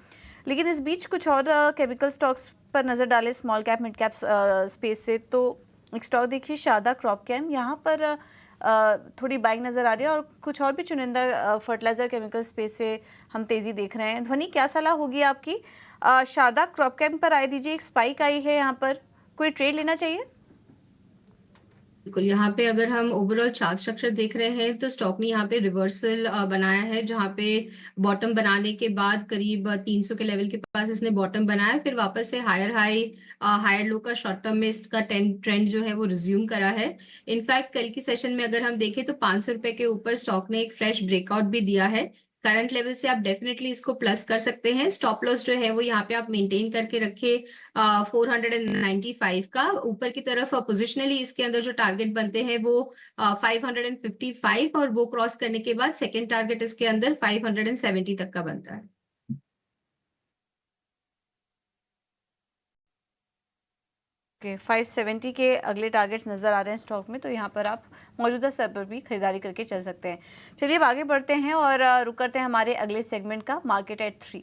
लेकिन इस बीच कुछ और केमिकल स्टॉक्स पर नज़र डालें small cap mid cap space से, तो एक स्टॉक देखिए शारदा क्रॉपकेम, यहाँ पर थोड़ी बाइंग नज़र आ रही है और कुछ और भी चुनिंदा फर्टिलाइजर केमिकल स्पेस से हम तेज़ी देख रहे हैं। ध्वनि, क्या सलाह होगी आपकी? शारदा क्रॉपकेम पर आए दीजिए, एक स्पाइक आई है, यहाँ पर कोई ट्रेड लेना चाहिए? बिल्कुल, यहाँ पे अगर हम ओवरऑल चार्ट स्ट्रक्चर देख रहे हैं तो स्टॉक ने यहाँ पे रिवर्सल बनाया है, जहाँ पे बॉटम बनाने के बाद करीब 300 के लेवल के पास इसने बॉटम बनाया, फिर वापस से हायर हाई हायर लो का शॉर्ट टर्म में इसका ट्रेंड जो है वो रिज्यूम करा है। इनफैक्ट कल की सेशन में अगर हम देखें तो 500 रुपए के ऊपर स्टॉक ने एक फ्रेश ब्रेकआउट भी दिया है। करंट लेवल से आप डेफिनेटली इसको प्लस कर सकते हैं। स्टॉप लॉस जो है वो यहाँ पे आप मेंटेन करके रखे 495 का। ऊपर की तरफ पोजिशनली इसके अंदर जो टारगेट बनते हैं वो 555 और वो क्रॉस करने के बाद सेकेंड टारगेट इसके अंदर 570 तक का बनता है। ओके, 570 के अगले टारगेट्स नज़र आ रहे हैं स्टॉक में, तो यहाँ पर आप मौजूदा स्तर पर भी खरीदारी करके चल सकते हैं। चलिए अब आगे बढ़ते हैं और रुक करते हैं हमारे अगले सेगमेंट का, मार्केट एट 3।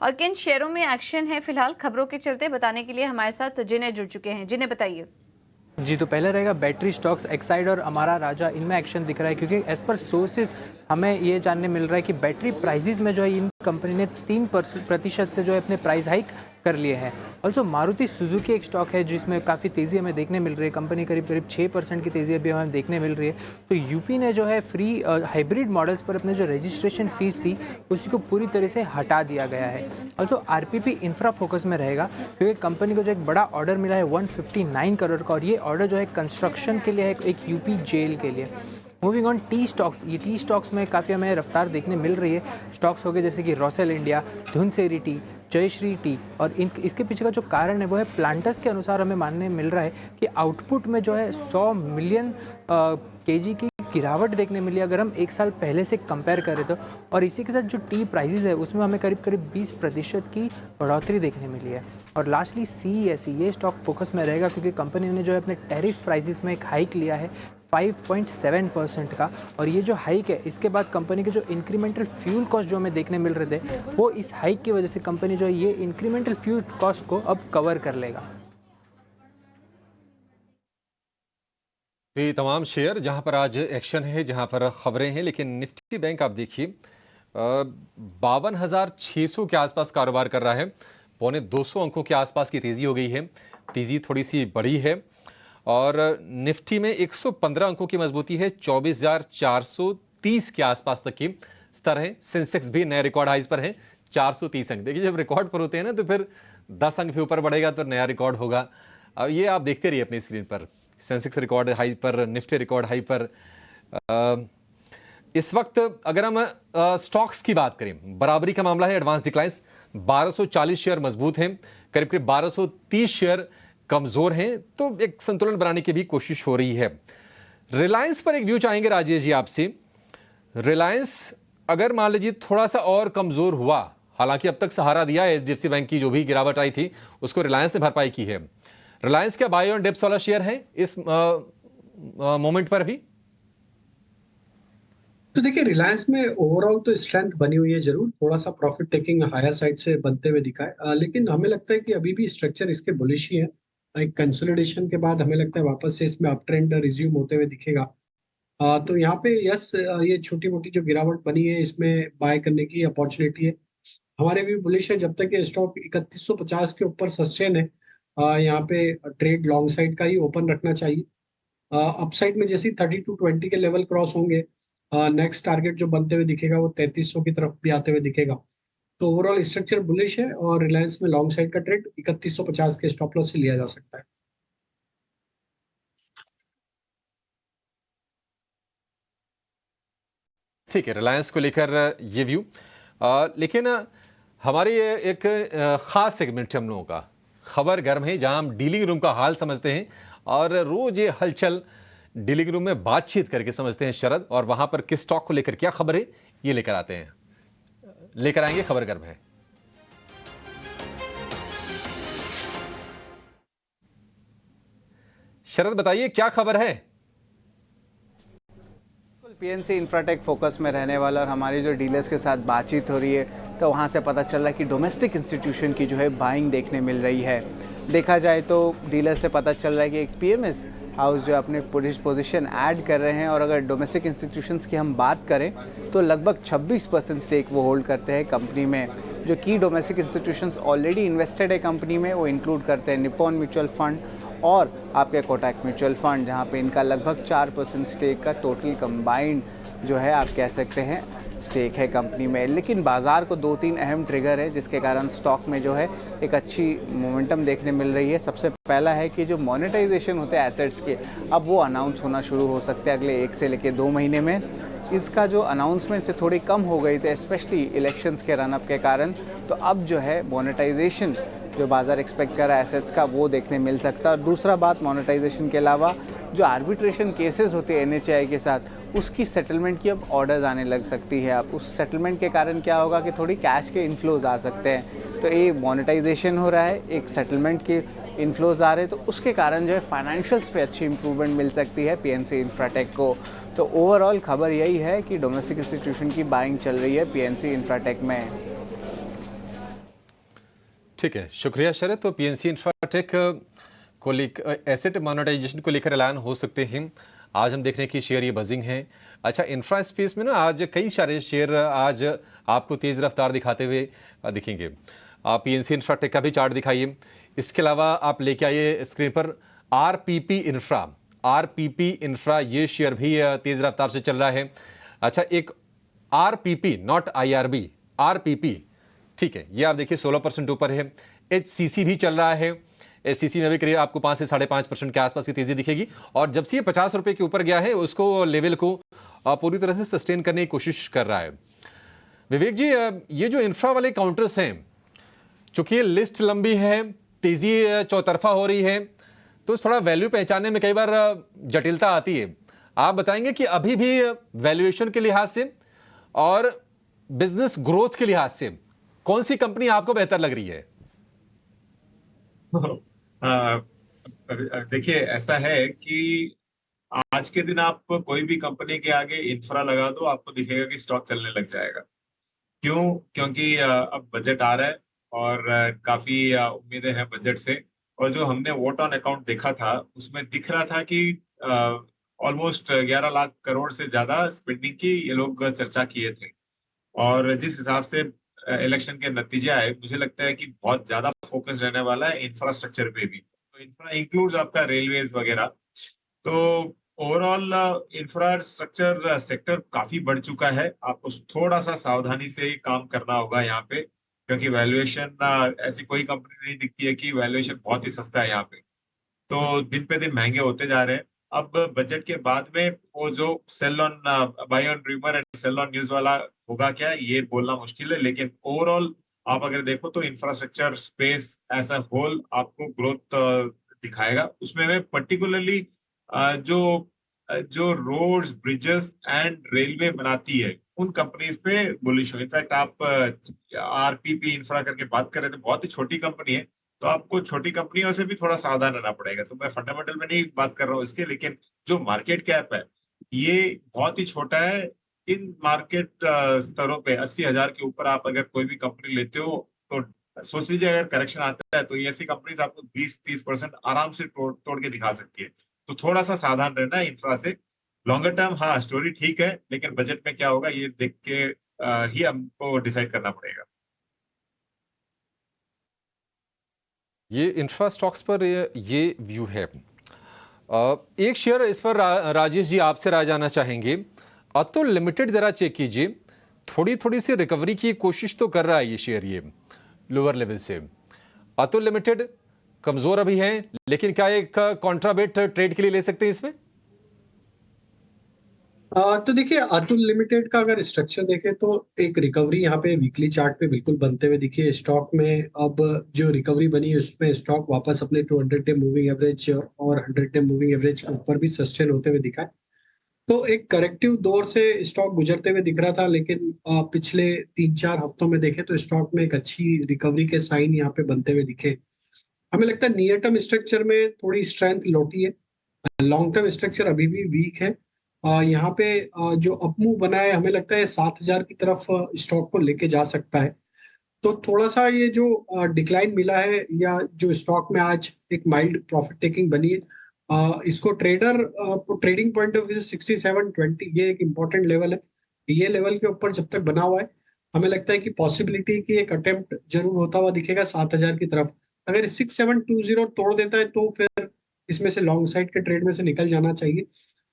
और किन शेयरों में एक्शन है फिलहाल, खबरों के चलते बताने के लिए हमारे साथ जिन्हें जुड़ चुके हैं। जिन्हें बताइए। जी, तो पहले रहेगा बैटरी स्टॉक्स, एक्साइड और अमारा राजा, इनमें एक्शन दिख रहा है क्योंकि एज पर सोर्सेज हमें ये जानने मिल रहा है कि बैटरी प्राइसेस में जो है इन कंपनी ने 3% से जो है अपने प्राइस हाइक कर लिए हैं। ऑल्सो मारुति सुजुकी एक स्टॉक है जिसमें काफ़ी तेज़ी हमें देखने मिल रही है, कंपनी करीब 6% की तेज़ी अभी हमें देखने मिल रही है। तो यूपी ने जो है फ्री हाइब्रिड मॉडल्स पर अपने जो रजिस्ट्रेशन फ़ीस थी उसी को पूरी तरह से हटा दिया गया है। ऑल्सो आरपीपी इंफ्रा फोकस में रहेगा क्योंकि कंपनी को जो एक बड़ा ऑर्डर मिला है 159 करोड़ का, और ये ऑर्डर जो है कंस्ट्रक्शन के लिए है, एक यूपी जेल के लिए। मूविंग ऑन टी स्टॉक्स, ये टी स्टॉक्स में काफ़ी हमें रफ्तार देखने मिल रही है। स्टॉक्स हो गए जैसे कि रॉसेल इंडिया, धुनसेरी टी, जयश्री टी, और इसके पीछे का जो कारण है वो है प्लांटर्स के अनुसार हमें मानने मिल रहा है कि आउटपुट में जो है 100 मिलियन केजी की गिरावट देखने मिली अगर हम एक साल पहले से कंपेयर करें तो। और इसी के साथ जो टी प्राइसेस है उसमें हमें करीब 20% की बढ़ोतरी देखने मिली है। और लास्टली CESE, ये स्टॉक फोकस में रहेगा क्योंकि कंपनी ने जो है अपने टैरिफ प्राइसेस में एक हाइक लिया है 5.7% का, और ये जो हाइक है इसके बाद कंपनी के जो इंक्रीमेंटल फ्यूल कॉस्ट जो हमें देखने मिल रहे थे वो इस हाइक की वजह से कंपनी जो है ये इंक्रीमेंटल फ्यूल कॉस्ट को अब कवर कर लेगा। ये तमाम शेयर जहां पर आज एक्शन है, जहां पर खबरें हैं, लेकिन निफ्टी बैंक आप देखिए 52,600 के आसपास कारोबार कर रहा है, 250 अंकों के आसपास की तेज़ी हो गई है, तेज़ी थोड़ी सी बड़ी है। और निफ्टी में 115 अंकों की मजबूती है, 24,430 के आसपास तक की स्तर है। सेंसेक्स भी नए रिकॉर्ड हाइज पर है, 430 अंक। देखिए जब रिकॉर्ड पर होते हैं ना तो फिर 10 अंक भी ऊपर बढ़ेगा तो नया रिकॉर्ड होगा। अब ये आप देखते रहिए अपनी स्क्रीन पर, सेंसेक्स रिकॉर्ड हाई पर, निफ्टी रिकॉर्ड हाई पर। इस वक्त अगर हम स्टॉक्स की बात करें, बराबरी का मामला है, एडवांस डिक्लाइंस 1240 शेयर मजबूत हैं, करीब 1230 शेयर कमजोर हैं, तो एक संतुलन बनाने की भी कोशिश हो रही है। रिलायंस पर एक व्यू चाहेंगे राजेश जी आपसे। रिलायंस अगर मान लीजिए थोड़ा सा और कमजोर हुआ, हालांकि अब तक सहारा दिया है HDFC बैंक की जो भी गिरावट आई थी उसको रिलायंस ने भरपाई की है। रिलायंस क्या बाय ऑन डिप्स वाला शेयर है इस मोमेंट पर भी? तो देखिए रिलायंस में ओवरऑल तो स्ट्रेंथ बनी हुई है, जरूर थोड़ा सा प्रॉफिट टेकिंग हायर साइड से बनते हुए दिखा है, लेकिन हमें लगता है कि अभी भी स्ट्रक्चर इसके बुलिश ही है। एक कंसोलिडेशन के बाद हमें लगता है वापस से इसमें अप ट्रेंड रिज्यूम होते हुए दिखेगा। तो यहाँ पे यस, ये छोटी मोटी जो गिरावट बनी है इसमें बाय करने की अपॉर्चुनिटी है। हमारे भी बुलिश है, जब तक ये स्टॉक 3150 के ऊपर सस्टेन है, यहाँ पे ट्रेड लॉन्ग साइड का ही ओपन रखना चाहिए। अपसाइड में जैसे 3220 के लेवल क्रॉस होंगे, नेक्स्ट टारगेट जो बनते हुए दिखेगा वो 3300 की तरफ भी आते हुए दिखेगा। तो ओवरऑल स्ट्रक्चर बुलिश है और रिलायंस में लॉन्ग साइड का ट्रेड 3150 के स्टॉप लॉस से लिया जा सकता है। ठीक है, रिलायंस को लेकर ये व्यू। लेकिन हमारी ये एक ख़ास सेगमेंट है हम लोगों का, खबर गर्म है, जहां हम डीलिंग रूम का हाल समझते हैं और रोज ये हलचल डीलिंग रूम में बातचीत करके समझते हैं शरद, और वहां पर किस स्टॉक को लेकर क्या खबर है ये लेकर आते हैं, लेकर आएंगे खबर गर्म है। शरद बताइए क्या खबर है। पीएनसी इंफ्राटेक फोकस में रहने वाला, और हमारी जो डीलर्स के साथ बातचीत हो रही है तो वहाँ से पता चल रहा है कि डोमेस्टिक इंस्टीट्यूशन की जो है बाइंग देखने मिल रही है। देखा जाए तो डीलर से पता चल रहा है कि एक पीएमएस हाउस जो अपने पोजीशन ऐड कर रहे हैं, और अगर डोमेस्टिक इंस्टीट्यूशंस की हम बात करें तो लगभग 26% स्टेक वो होल्ड करते हैं कंपनी में। जो की डोमेस्टिक इंस्टीट्यूशंस ऑलरेडी इन्वेस्टेड है कंपनी में, वो इंक्लूड करते हैं निप्पॉन म्यूचुअल फंड और आपके कोटक म्यूचुअल फंड, जहाँ पे इनका लगभग 4% स्टेक का टोटल कंबाइंड जो है आप कह सकते हैं स्टेक है कंपनी में। लेकिन बाज़ार को 2-3 अहम ट्रिगर है जिसके कारण स्टॉक में जो है एक अच्छी मोमेंटम देखने मिल रही है। सबसे पहला है कि जो मोनेटाइजेशन होते हैं एसेट्स के, अब वो अनाउंस होना शुरू हो सकते हैं अगले 1 से लेकर 2 महीने में। इसका जो अनाउंसमेंट से थोड़ी कम हो गई थी, स्पेशली इलेक्शंस के रनअप के कारण, तो अब जो है मोनेटाइजेशन जो बाज़ार एक्सपेक्ट कर रहा है एसेट्स का, वो देखने मिल सकता है। और दूसरा बात, मोनेटाइजेशन के अलावा जो आर्बिट्रेशन केसेस होते हैं एनएचएआई के साथ, उसकी सेटलमेंट की अब ऑर्डर्स आने लग सकती है। अब उस सेटलमेंट के कारण क्या होगा कि थोड़ी कैश के इन्फ्लोज आ सकते हैं। तो ये मोनेटाइजेशन हो रहा है, एक सेटलमेंट के इन्फ्लोज आ रहे हैं, तो उसके कारण जो है फाइनेंशियल्स पे अच्छी इंप्रूवमेंट मिल सकती है पीएनसी इंफ्राटेक को। तो ओवरऑल खबर यही है कि डोमेस्टिक इंस्टीट्यूशन की बाइंग चल रही है पीएनसी इंफ्राटेक में। ठीक है, शुक्रिया शरद। तो पीएनसी इंफ्राटेक को लेकर एसेट मोनेटाइजेशन को लेकर ऐलान हो सकते हैं। आज हम देख रहे हैं कि शेयर ये बजिंग है। अच्छा, इंफ्रा स्पेस में ना आज कई सारे शेयर आज आपको तेज रफ्तार दिखाते हुए दिखेंगे। आप पीएनसी इंफ्राटेक का भी चार्ट दिखाइए। इसके अलावा आप लेके आइए स्क्रीन पर आरपीपी इंफ्रा। आरपीपी इंफ्रा ये शेयर भी तेज रफ्तार से चल रहा है। अच्छा, एक आरपीपी, नॉट आईआरबी, आरपीपी, ठीक है, ये आप देखिए 16% ऊपर है। एचसीसी भी चल रहा है। एचसीसी में भी करीब आपको 5 से 5.5% के आसपास की तेजी दिखेगी, और जब से ये 50 रुपए के ऊपर गया है उसको लेवल को पूरी तरह से सस्टेन करने की कोशिश कर रहा है। विवेक जी, ये जो इंफ्रा वाले काउंटर्स हैं, चूंकि ये लिस्ट लंबी है, तेजी चौतरफा हो रही है, तो थोड़ा वैल्यू पहचानने में कई बार जटिलता आती है। आप बताएंगे कि अभी भी वैल्यूएशन के लिहाज से और बिजनेस ग्रोथ के लिहाज से कौन सी कंपनी आपको बेहतर लग रही है? देखिए, ऐसा है कि आज के दिन आप कोई भी कंपनी के आगे इंफ्रा लगा दो, आपको दिखेगा कि स्टॉक चलने लग जाएगा। क्यों? क्योंकि अब बजट आ रहा है और काफी उम्मीदें हैं बजट से। और जो हमने वोट ऑन अकाउंट देखा था उसमें दिख रहा था कि ऑलमोस्ट 11 लाख करोड़ से ज्यादा स्पेंडिंग की ये लोग चर्चा किए थे। और जिस हिसाब से इलेक्शन के नतीजे आए, मुझे लगता है कि बहुत ज्यादा फोकस रहने वाला है इंफ्रास्ट्रक्चर पे भी। तो इंफ्रा इंक्लूड्स आपका रेलवेज वगैरह। तो ओवरऑल इंफ्रास्ट्रक्चर सेक्टर काफी बढ़ चुका है। आपको थोड़ा सा सावधानी से ही काम करना होगा यहाँ पे, क्योंकि वैल्यूएशन ऐसी कोई कंपनी नहीं दिखती है कि वैल्यूएशन बहुत ही सस्ता है यहाँ पे। तो दिन पे दिन महंगे होते जा रहे हैं। अब बजट के बाद में वो जो sell on buy on rumour and sell on news वाला होगा क्या, ये बोलना मुश्किल है। लेकिन ओवरऑल आप अगर देखो तो infrastructure space as a whole आपको ग्रोथ दिखाएगा। उसमें मैं पर्टिकुलरली जो जो रोड्स, ब्रिजेस एंड रेलवे बनाती है उन कंपनीज पे बुलिश हूँ। इनफैक्ट आप आरपीपी इंफ्रा करके बात कर रहे थे, बहुत ही छोटी कंपनी है, तो आपको छोटी कंपनियों से भी थोड़ा सावधान रहना पड़ेगा। तो मैं फंडामेंटल में नहीं बात कर रहा हूँ इसके, लेकिन जो मार्केट कैप है ये बहुत ही छोटा है। इन मार्केट स्तरों पे 80,000 के ऊपर आप अगर कोई भी कंपनी लेते हो तो सोच लीजिए अगर करेक्शन आता है तो ये ऐसी कंपनीज आपको 20-30% आराम से तोड़ के दिखा सकती है। तो थोड़ा सा सावधान रहना है इंफ्रा से। लॉन्गर टर्म हाँ स्टोरी ठीक है, लेकिन बजट में क्या होगा ये देख के ही हमको डिसाइड करना पड़ेगा। ये इंफ्रा स्टॉक्स पर ये व्यू है। एक शेयर इस पर राजेश जी आपसे राय जाना चाहेंगे। अतुल लिमिटेड जरा चेक कीजिए, थोड़ी थोड़ी सी रिकवरी की कोशिश तो कर रहा है ये शेयर, ये लोअर लेवल से। अतुल लिमिटेड कमजोर अभी है, लेकिन क्या एक कॉन्ट्राबेट ट्रेड के लिए ले सकते हैं इसमें? तो देखिए अतुल लिमिटेड का अगर स्ट्रक्चर देखें तो एक रिकवरी यहाँ पे वीकली चार्ट पे बिल्कुल बनते हुए दिखी है। स्टॉक में अब जो रिकवरी बनी है उसमें स्टॉक वापस अपने 200 डे मूविंग एवरेज और 100 डे मूविंग एवरेज के ऊपर भी सस्टेन होते हुए दिखा है। तो एक करेक्टिव दौर से स्टॉक गुजरते हुए दिख रहा था, लेकिन पिछले 3-4 हफ्तों में देखें तो स्टॉक में एक अच्छी रिकवरी के साइन यहाँ पे बनते हुए दिखे। हमें लगता है नियर टर्म स्ट्रक्चर में थोड़ी स्ट्रेंथ लौटी है, लॉन्ग टर्म स्ट्रक्चर अभी भी वीक है। यहाँ पे जो अपमूव बना है हमें लगता है 7,000 की तरफ स्टॉक को लेके जा सकता है। तो थोड़ा सा ये जो डिक्लाइन मिला है या जो स्टॉक में आज एक माइल्ड प्रॉफिट टेकिंग बनी है, इसको ट्रेडिंग पॉइंट ऑफ व्यू से 67.20 ये एक इम्पोर्टेंट लेवल है। ये लेवल के ऊपर जब तक बना हुआ है हमें लगता है कि पॉसिबिलिटी की एक अटेम्प्ट जरूर होता हुआ दिखेगा 7,000 की तरफ। अगर 6720 तोड़ देता है तो फिर इसमें से लॉन्ग साइड के ट्रेड में से निकल जाना चाहिए।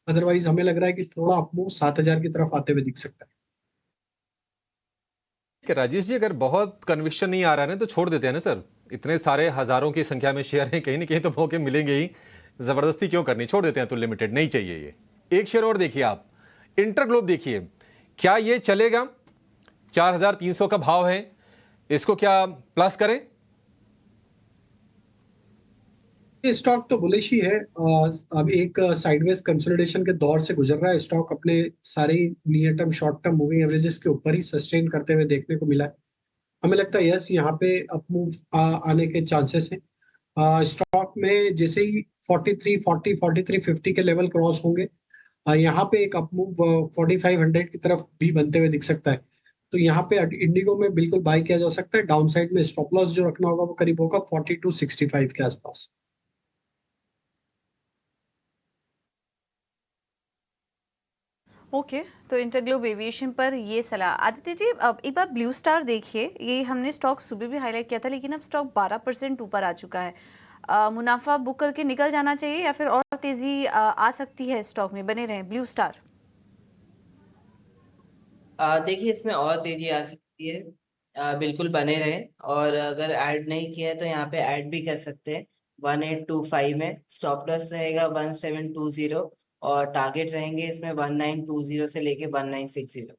अदरवाइज हमें लग रहा है कि थोड़ा अपमूव 7,000 की तरफ आते हुए दिख सकता है। कि राजेश जी अगर बहुत कन्विक्शन नहीं आ रहा है ना तो छोड़ देते हैं ना सर। इतने सारे हजारों की संख्या में शेयर हैं, कहीं ना कहीं तो मौके मिलेंगे ही, जबरदस्ती क्यों करनी, छोड़ देते हैं। तो लिमिटेड नहीं चाहिए ये। एक शेयर और देखिए आप, इंटरग्लोब देखिए, क्या ये चलेगा? 4,300 का भाव है, इसको क्या प्लस करें? ये स्टॉक तो बुलिश ही है। अब एक साइडवेज कंसोलिडेशन के दौर से गुजर रहा है स्टॉक, अपने सारे near term short term moving averages के ऊपर ही सस्टेन करते हुए देखने को मिला है। हमें लगता है यस यहाँ पे अपमूव आने के चांसेस हैं। स्टॉक में जैसे ही 4340 4350 के लेवल क्रॉस होंगे, यहाँ पे एक अपमूव 4500 की तरफ भी बनते हुए दिख सकता है। तो यहाँ पे इंडिगो में बिल्कुल बाय किया जा सकता है। डाउन साइड में स्टॉप लॉस जो रखना होगा वो करीब होगा 4265 के आसपास। ओके, तो इंटरग्लोब एविएशन पर ये सलाह। आदित्य जी अब एक बार ब्लू स्टार देखिए, ये हमने स्टॉक सुबह भी हाईलाइट किया था, लेकिन अब स्टॉक 12% ऊपर आ चुका है। मुनाफा बुक करके निकल जाना चाहिए या फिर और तेजी आ सकती है स्टॉक में? बने रहें ब्लू स्टार। देखिए इसमें और तेजी आ सकती है, बिल्कुल बने रहें। और अगर ऐड नहीं किया है तो यहाँ पे ऐड भी कर सकते हैं। 1825 में स्टॉप लॉस रहेगा 1720 और टारगेट रहेंगे इसमें 1920 से लेके 1960।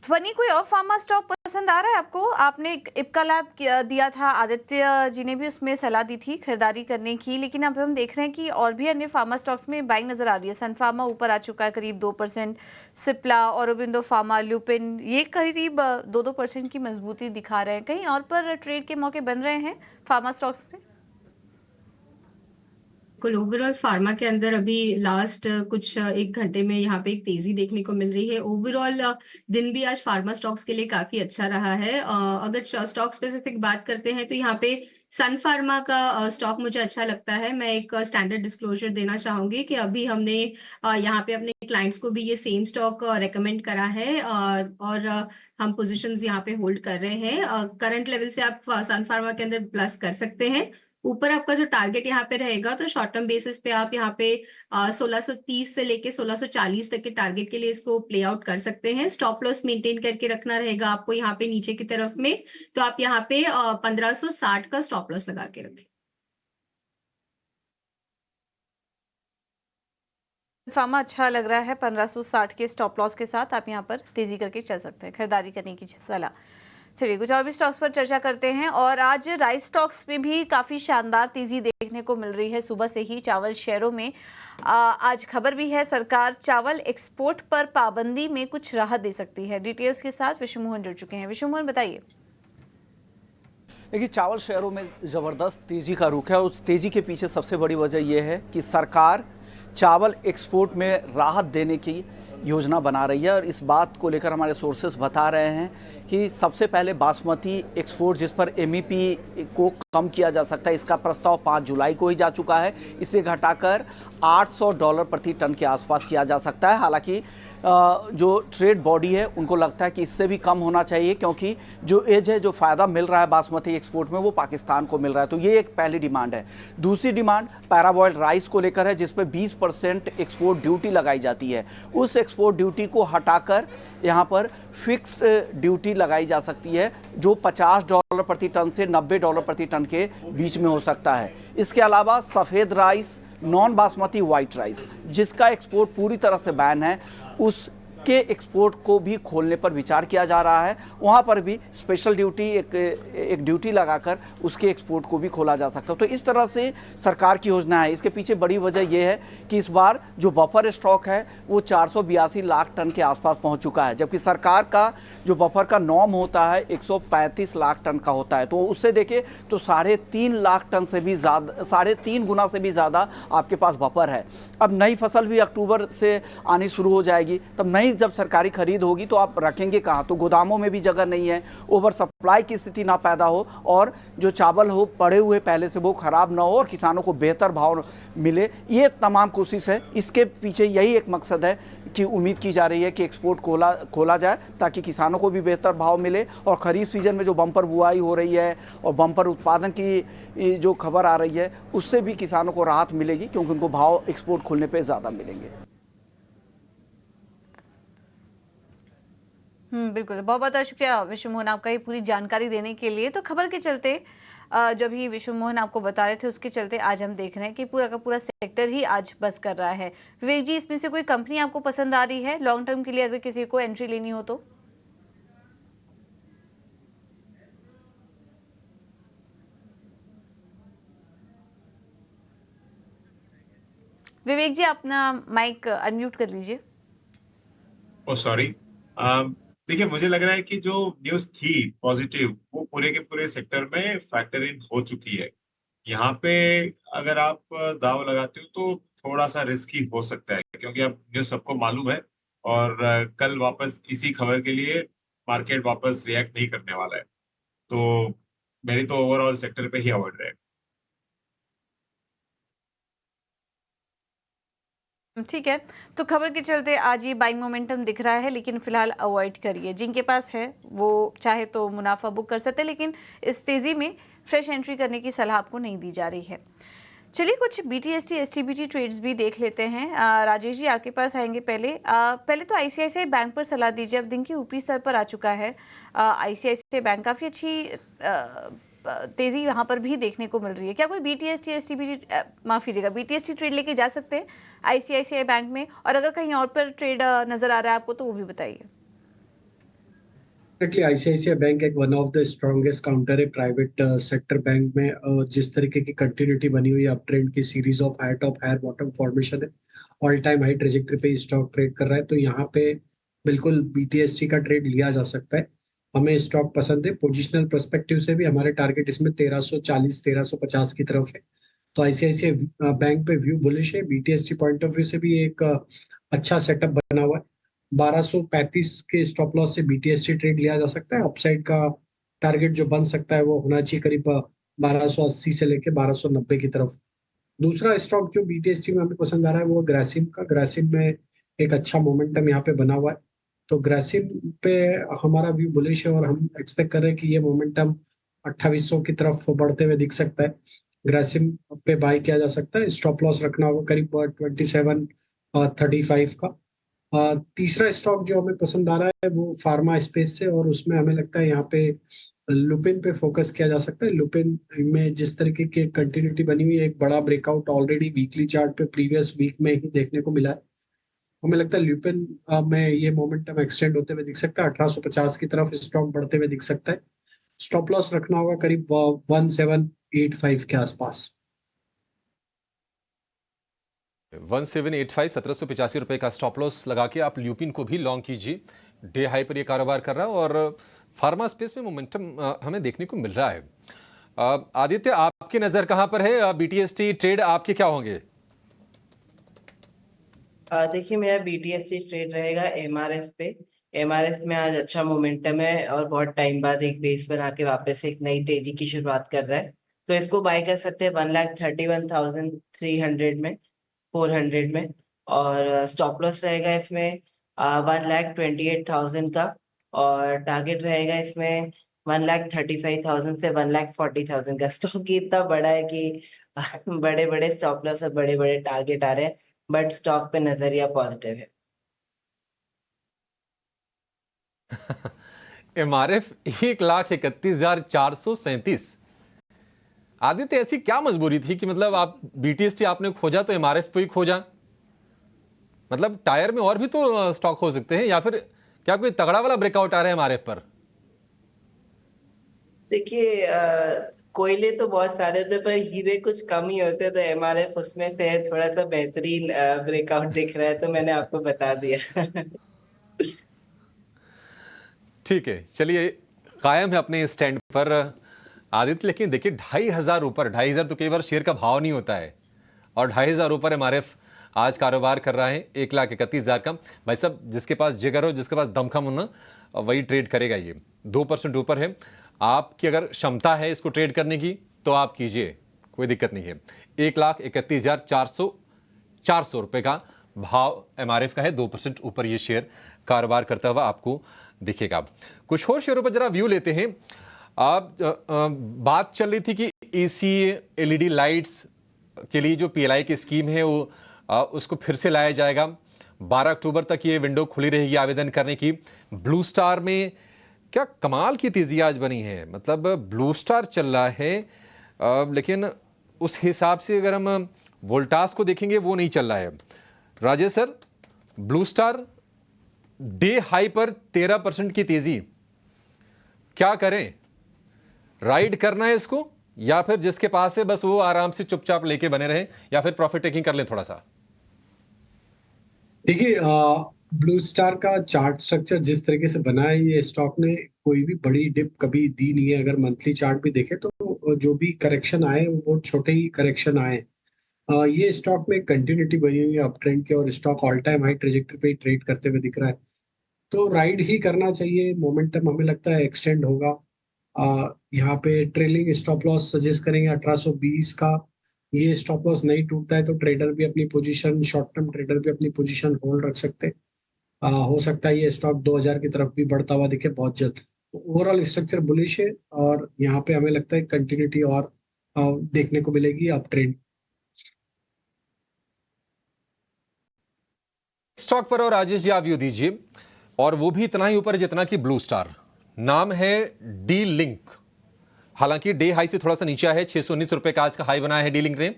ध्वनि, कोई और फार्मा स्टॉक पसंद आ रहा है आपको? आपने इप्का लैब दिया था, आदित्य जी ने भी उसमें सलाह दी थी खरीदारी करने की, लेकिन अब हम देख रहे हैं कि और भी अन्य फार्मा स्टॉक्स में बाइंग नजर आ रही है। सन फार्मा ऊपर आ चुका है करीब 2%, सिप्ला, औरोबिंदो फार्मा, लुपिन ये करीब 2% की मजबूती दिखा रहे हैं। कहीं और पर ट्रेड के मौके बन रहे हैं फार्मा स्टॉक्स में? कुल ओवरऑल फार्मा के अंदर अभी लास्ट कुछ एक घंटे में यहाँ पे एक तेजी देखने को मिल रही है। ओवरऑल दिन भी आज फार्मा स्टॉक्स के लिए काफी अच्छा रहा है। अगर स्टॉक स्पेसिफिक बात करते हैं तो यहाँ पे सन फार्मा का स्टॉक मुझे अच्छा लगता है। मैं एक स्टैंडर्ड डिस्क्लोजर देना चाहूंगी कि अभी हमने यहाँ पे अपने क्लाइंट्स को भी ये सेम स्टॉक रेकमेंड करा है और हम पोजीशंस यहाँ पे होल्ड कर रहे हैं। करंट लेवल से आप सन फार्मा के अंदर प्लस कर सकते हैं। ऊपर आपका जो टारगेट यहाँ पे रहेगा तो शॉर्ट टर्म बेसिस पे आप यहाँ पे 1630 से लेके 1640 तक के टारगेट के लिए इसको प्ले आउट कर सकते हैं। स्टॉप लॉस मेंटेन करके रखना रहेगा आपको यहाँ पे नीचे की तरफ में, तो आप यहाँ पे 1560 का स्टॉप लॉस लगा के रखें। फार्मा अच्छा लग रहा है, 1560 के स्टॉप लॉस के साथ आप यहाँ पर तेजी करके चल सकते हैं, खरीदारी करने की सलाह। चलिए कुछ और भी स्टॉक्स पर चर्चा करते हैं। और आज राइस स्टॉक्स में भी काफ़ी शानदार तेजी देखने को मिल रही है। सुबह से ही चावल शेयरों में आज खबर भी है, सरकार चावल एक्सपोर्ट पर पाबंदी में कुछ राहत दे सकती है। डिटेल्स के साथ विशु मोहन जुड़ चुके हैं। विशु मोहन बताइए। देखिए चावल शेयरों में ज़बरदस्त तेज़ी का रुख है और उस तेज़ी के पीछे सबसे बड़ी वजह यह है कि सरकार चावल एक्सपोर्ट में राहत देने की योजना बना रही है। और इस बात को लेकर हमारे सोर्सेस बता रहे हैं कि सबसे पहले बासमती एक्सपोर्ट जिस पर एमईपी को कम किया जा सकता है, इसका प्रस्ताव 5 जुलाई को ही जा चुका है। इसे घटाकर $800 प्रति टन के आसपास किया जा सकता है। हालांकि जो ट्रेड बॉडी है उनको लगता है कि इससे भी कम होना चाहिए, क्योंकि जो एज है, जो फ़ायदा मिल रहा है बासमती एक्सपोर्ट में वो पाकिस्तान को मिल रहा है। तो ये एक पहली डिमांड है। दूसरी डिमांड पैराबॉइल्ड राइस को लेकर है, जिस पर 20% एक्सपोर्ट ड्यूटी लगाई जाती है। उस एक्सपोर्ट ड्यूटी को हटाकर यहाँ पर फिक्स्ड ड्यूटी लगाई जा सकती है, जो $50 $80 प्रति टन से $90 प्रति टन के बीच में हो सकता है। इसके अलावा सफ़ेद rice, non basmati white rice, जिसका एक्सपोर्ट पूरी तरह से बैन है, उसके एक्सपोर्ट को भी खोलने पर विचार किया जा रहा है। वहाँ पर भी स्पेशल ड्यूटी एक ड्यूटी लगाकर उसके एक्सपोर्ट को भी खोला जा सकता है। तो इस तरह से सरकार की योजना है। इसके पीछे बड़ी वजह यह है कि इस बार जो बफर स्टॉक है वो 482 लाख टन के आसपास पहुंच चुका है, जबकि सरकार का जो बफर का नॉर्म होता है 135 लाख टन का होता है। तो उससे देखें तो 3.5 लाख टन से भी ज़्यादा, 3.5 गुना से भी ज़्यादा आपके पास बफर है। अब नई फसल भी अक्टूबर से आनी शुरू हो जाएगी, तब नई जब सरकारी खरीद होगी तो आप रखेंगे कहाँ? तो गोदामों में भी जगह नहीं है, ओवर सप्लाई की स्थिति ना पैदा हो और जो चावल हो पड़े हुए पहले से वो खराब ना हो और किसानों को बेहतर भाव मिले। ये तमाम कोशिश है। इसके पीछे यही एक मकसद है कि उम्मीद की जा रही है कि एक्सपोर्ट खोला जाए ताकि किसानों को भी बेहतर भाव मिले और खरीफ सीजन में जो बम्पर बुआई हो रही है और बम्पर उत्पादन की जो खबर आ रही है उससे भी किसानों को राहत मिलेगी, क्योंकि उनको भाव एक्सपोर्ट खोलने पे ज़्यादा मिलेंगे। बिल्कुल। बहुत बहुत शुक्रिया विश्व मोहन आपका ये पूरी जानकारी देने के लिए। तो खबर के चलते जब ही विश्व मोहन आपको बता रहे थे उसके चलते आज हम देख रहे हैं कि पूरा का पूरा सेक्टर ही आज बस कर रहा है। विवेक जी, इसमें से कोई कंपनी आपको पसंद आ रही है लॉन्ग टर्म के लिए अगर किसी को एंट्री लेनी हो तो? विवेक जी, अपना माइक अनम्यूट कर लीजिए। ओ सॉरी। देखिए, मुझे लग रहा है कि जो न्यूज़ थी पॉजिटिव वो पूरे के पूरे सेक्टर में फैक्टर इन हो चुकी है। यहाँ पे अगर आप दाव लगाते हो तो थोड़ा सा रिस्की हो सकता है, क्योंकि अब न्यूज़ सबको मालूम है और कल वापस इसी खबर के लिए मार्केट वापस रिएक्ट नहीं करने वाला है। तो मेरी तो ओवरऑल सेक्टर पे ही अवॉइड रहेगा। ठीक है, तो खबर के चलते आज ये बाइंग मोमेंटम दिख रहा है, लेकिन फिलहाल अवॉइड करिए। जिनके पास है वो चाहे तो मुनाफा बुक कर सकते हैं, लेकिन इस तेजी में फ्रेश एंट्री करने की सलाह आपको नहीं दी जा रही है। चलिए कुछ BTST STBT ट्रेड्स भी देख लेते हैं। राजेश जी, आपके पास आएंगे पहले तो ICICI बैंक पर सलाह दीजिए। अब दिन के ऊपरी स्तर पर आ चुका है ICICI बैंक, काफ़ी अच्छी तेजी यहाँ पर भी देखने को मिल रही है। क्या कोई BTST STBT माफ कीजिएगा BTST ट्रेड लेके जा सकते हैं ICICI बैंक में? और अगर कहीं और पर ट्रेड नजर आ रहा है आपको तो वो भी बताइए। ICICI बैंक एक one of the strongest counter है प्राइवेट सेक्टर बैंक में। जिस तरीके की कंटिन्यूटी बनी हुई है अप ट्रेंड की, series of high top higher bottom formation है, ऑल टाइम हाई ट्रेजेक्टरी पे स्टॉक ट्रेड कर रहा है। तो यहाँ पे बिल्कुल BTST का ट्रेड लिया जा सकता है। हमें स्टॉक पसंद है। पोजिशनल पर्सपेक्टिव से भी हमारे टारगेट इसमें 1340 1350 की तरफ है। तो ICICI बैंक पे व्यू बुलिश है। BTST पॉइंट ऑफ व्यू से भी एक अच्छा सेटअप बना हुआ है। 1235 के स्टॉप लॉस से BTST ट्रेड लिया जा सकता है। अपसाइड का टारगेट जो बन सकता है वो होना चाहिए करीब 1280 से लेके 1290 की तरफ। दूसरा स्टॉक जो BTST में हमें पसंद आ रहा है वो ग्रासिम का। ग्रासिम में एक अच्छा मोमेंटम यहाँ पे बना हुआ है। तो ग्रासिम पे हमारा व्यू बुलिश है और हम एक्सपेक्ट कर रहे हैं कि ये मोमेंटम 2800 की तरफ बढ़ते हुए दिख सकता है। ग्रासिम पे बाय किया जा सकता है। स्टॉप लॉस रखना होगा करीब 2735 का। तीसरा स्टॉक जो हमें पसंद आ रहा है वो फार्मा स्पेस से, और उसमें हमें लगता है यहाँ पे लुपिन पे फोकस किया जा सकता है। लुपिन में जिस तरीके की कंटिन्यूटी बनी हुई है, एक बड़ा ब्रेकआउट ऑलरेडी वीकली चार्ट पे प्रीवियस वीक में ही देखने को मिला है। हमें लगता है लुपिन में ये मोमेंटम एक्सटेंड होते हुए दिख सकता है। 1850 की तरफ स्टॉक बढ़ते हुए दिख सकता है। स्टॉप लॉस रखना होगा करीब 1785 के आसपास। 1785 1785 रुपए का स्टॉप लॉस लगा के आप ल्यूपिन को भी लॉन्ग कीजिए। डे हाई पर ये कारोबार कर रहा है और फार्मा स्पेस में मोमेंटम हमें देखने को मिल रहा है। आदित्य, आपकी नजर कहां पर है? BTST ट्रेड आपके क्या होंगे? देखिए, मेरा BTST ट्रेड रहेगा MRF पे। MRF में आज अच्छा मोमेंटम है और बहुत टाइम बाद एक बेस बना के वापस एक नई तेजी की शुरुआत कर रहा है। तो इसको बाय कर सकते हैं 1,31,300 में, 400 में। और स्टॉप लॉस रहेगा इसमें 1,28,000 का, और टारगेट रहेगा इसमें 1,35,000 से 1,40,000 का। स्टॉक ही इतना बड़ा है कि बड़े बड़े स्टॉप लॉस और बड़े बड़े टारगेट आ रहे हैं, बट स्टॉक पे नजरिया पॉजिटिव है। MRF 1,31,437। आदित्य, ऐसी क्या मजबूरी थी कि मतलब आप BTST आपने खोजा तो MRF को ही खोजा? मतलब टायर में और भी तो स्टॉक हो सकते हैं, या फिर क्या कोई तगड़ा वाला ब्रेकआउट आ रहा है MRF पर? देखिए कोयले तो बहुत सारे होते हैं, पर हीरे कुछ कम ही होते हैं, तो एमआरएफ उसमें से थोड़ा सा बेहतरीन ब्रेकआउट दिख रहा है, तो मैंने आपको बता दिया। ठीक है, चलिए, कायम है अपने स्टैंड पर आदित्य। लेकिन देखिए 2,500 ऊपर, 2,500 तो कई बार शेयर का भाव नहीं होता है, और 2,500 ऊपर MRF आज कारोबार कर रहा है 1,31,000 का। भाई साहब, जिसके पास जिगर हो, जिसके पास दमखम हो ना, वही ट्रेड करेगा। ये 2% ऊपर है। आपकी अगर क्षमता है इसको ट्रेड करने की तो आप कीजिए, कोई दिक्कत नहीं है। 1,31,400 रुपए का भाव MRF का है। 2% ऊपर ये शेयर कारोबार करता हुआ आपको दिखेगा। कुछ और शेयरों पर जरा व्यू लेते हैं। आप बात चल रही थी कि AC LED लाइट्स के लिए जो PLI की स्कीम है वो उसको फिर से लाया जाएगा। 12 अक्टूबर तक ये विंडो खुली रहेगी आवेदन करने की। ब्लू स्टार में क्या कमाल की तेजी आज बनी है, मतलब ब्लू स्टार चल रहा है, लेकिन उस हिसाब से अगर हम वोल्टास को देखेंगे वो नहीं चल रहा है। Rajesh sir, blue star day high पर 13% की तेजी, क्या करें? राइड करना है इसको, या फिर जिसके पास है बस वो आराम से चुपचाप लेके बने रहे, या फिर प्रॉफिट टेकिंग कर लें थोड़ा सा? देखिए, ब्लू स्टार का चार्ट स्ट्रक्चर जिस तरीके से बना है, ये स्टॉक ने कोई भी बड़ी डिप कभी दी नहीं है। अगर मंथली चार्ट भी देखें तो जो भी करेक्शन आए वो बहुत छोटे ही करेक्शन आए। ये स्टॉक में कंटिन्यूटी बनी हुई है अप ट्रेंड के, और stock all time high trajectory पे ट्रेड करते हुए दिख रहा है, तो राइड ही करना चाहिए। मोमेंटम हमें लगता है एक्सटेंड होगा। यहाँ पे ट्रेलिंग स्टॉप लॉस सजेस्ट करेंगे 1820 का। ये स्टॉप लॉस नहीं टूटता है तो ट्रेडर भी अपनी पोजीशन, शॉर्ट टर्म ट्रेडर भी अपनी पोजीशन होल्ड रख सकते हैं। हो सकता है ये स्टॉक 2000 की तरफ भी बढ़ता हुआ दिखे बहुत जल्द। ओवरऑल स्ट्रक्चर बुलिश है, और यहाँ पे हमें लगता है कंटिन्यूटी और देखने को मिलेगी अप ट्रेंड। स्टॉक पर और राजेश जी आप व्यू दीजिए, और वो भी इतना ही ऊपर जितना कि ब्लू स्टार। नाम है डी लिंक। हालांकि डे हाई से थोड़ा सा नीचे है, 619 रुपए का आज का हाई बनाया है डी लिंक ने,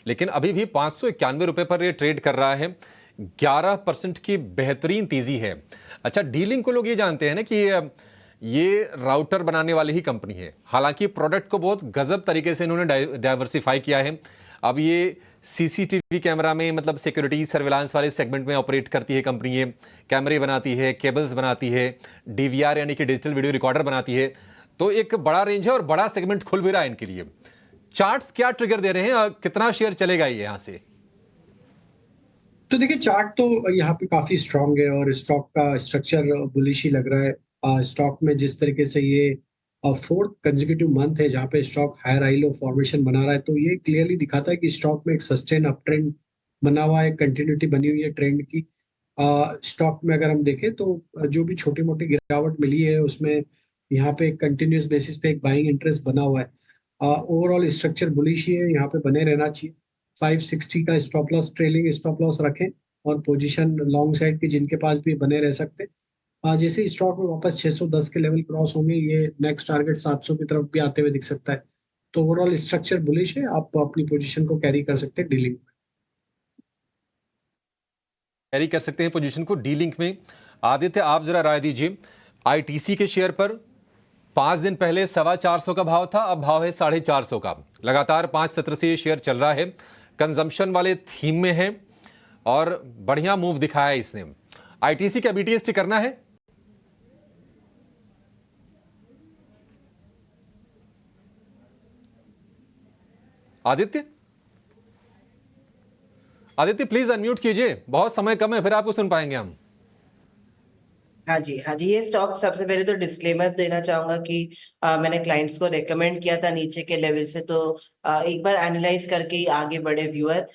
लेकिन अभी भी 591 रुपए पर ये ट्रेड कर रहा है। 11% की बेहतरीन तेजी है। अच्छा, डी लिंक को लोग ये जानते हैं ना कि ये राउटर बनाने वाली ही कंपनी है। हालांकि प्रोडक्ट को बहुत गजब तरीके से इन्होंने डाइवर्सिफाई किया है। अब ये CCTV कैमरा में, मतलब सिक्योरिटी सर्विलांस वाले सेगमेंट में ऑपरेट करती है कंपनी। ये कैमरे बनाती है, केबल्स बनाती है, DVR यानी कि डिजिटल वीडियो रिकॉर्डर बनाती है। तो एक बड़ा रेंज है और बड़ा सेगमेंट खुल भी रहा है इनके लिए। चार्ट्स क्या ट्रिगर दे रहे हैं और कितना शेयर चलेगा ये यहां से? तो देखिए, चार्ट तो यहाँ पे काफी स्ट्रांग है, और स्टॉक का स्ट्रक्चर बुलिश ही लग रहा है। स्टॉक में जिस तरीके से ये 4th कंसेक्यूटिव मंथ है जहाँ पे stock higher high low formation बना रहा है, तो ये क्लियरली दिखाता है कि स्टॉक में एक सस्टेन अप ट्रेंड बना हुआ है, कंटिन्यूटी बनी हुई है ट्रेंड की। स्टॉक में अगर हम देखें तो जो भी छोटी मोटी गिरावट मिली है उसमें यहाँ पे कंटिन्यूस बेसिस पे एक बाइंग इंटरेस्ट बना हुआ है। ओवरऑल स्ट्रक्चर बुलिश ही है, यहाँ पे बने रहना चाहिए। 560 का stop loss, trailing stop loss रखें, और पोजीशन लॉन्ग साइड की जिनके पास भी बने रह सकते हैं। जैसे स्टॉक में वापस 610 के लेवल क्रॉस होंगे, ये नेक्स्ट टारगेट 700 की तरफ भी आते हुए दिख सकता है। तो ओवरऑल स्ट्रक्चर बुलिश है, आप अपनी पोजीशन को कैरी कर सकते हैं डीलिंग में। कैरी कर सकते हैं पोजीशन को डी लिंक में। आदित्य, आप जरा राय दीजिए। ITC के शेयर पर 5 दिन पहले 425 का भाव था, अब भाव है 450 का। लगातार 5 सत्र से ये शेयर चल रहा है, कंजम्पशन वाले थीम में है और बढ़िया मूव दिखाया है इसने। ITC क्या BTST करना है? आदित्य प्लीज अनम्यूट कीजिए, बहुत समय कम है, फिर आपको सुन पाएंगे हम। हाँ जी, हाँ जी। ये स्टॉक, सबसे पहले तो डिस्क्लेमर देना चाहूंगा कि मैंने क्लाइंट्स को रेकमेंड किया था नीचे के लेवल से, तो एक बार एनालाइज करके ही आगे बढ़े व्यूअर।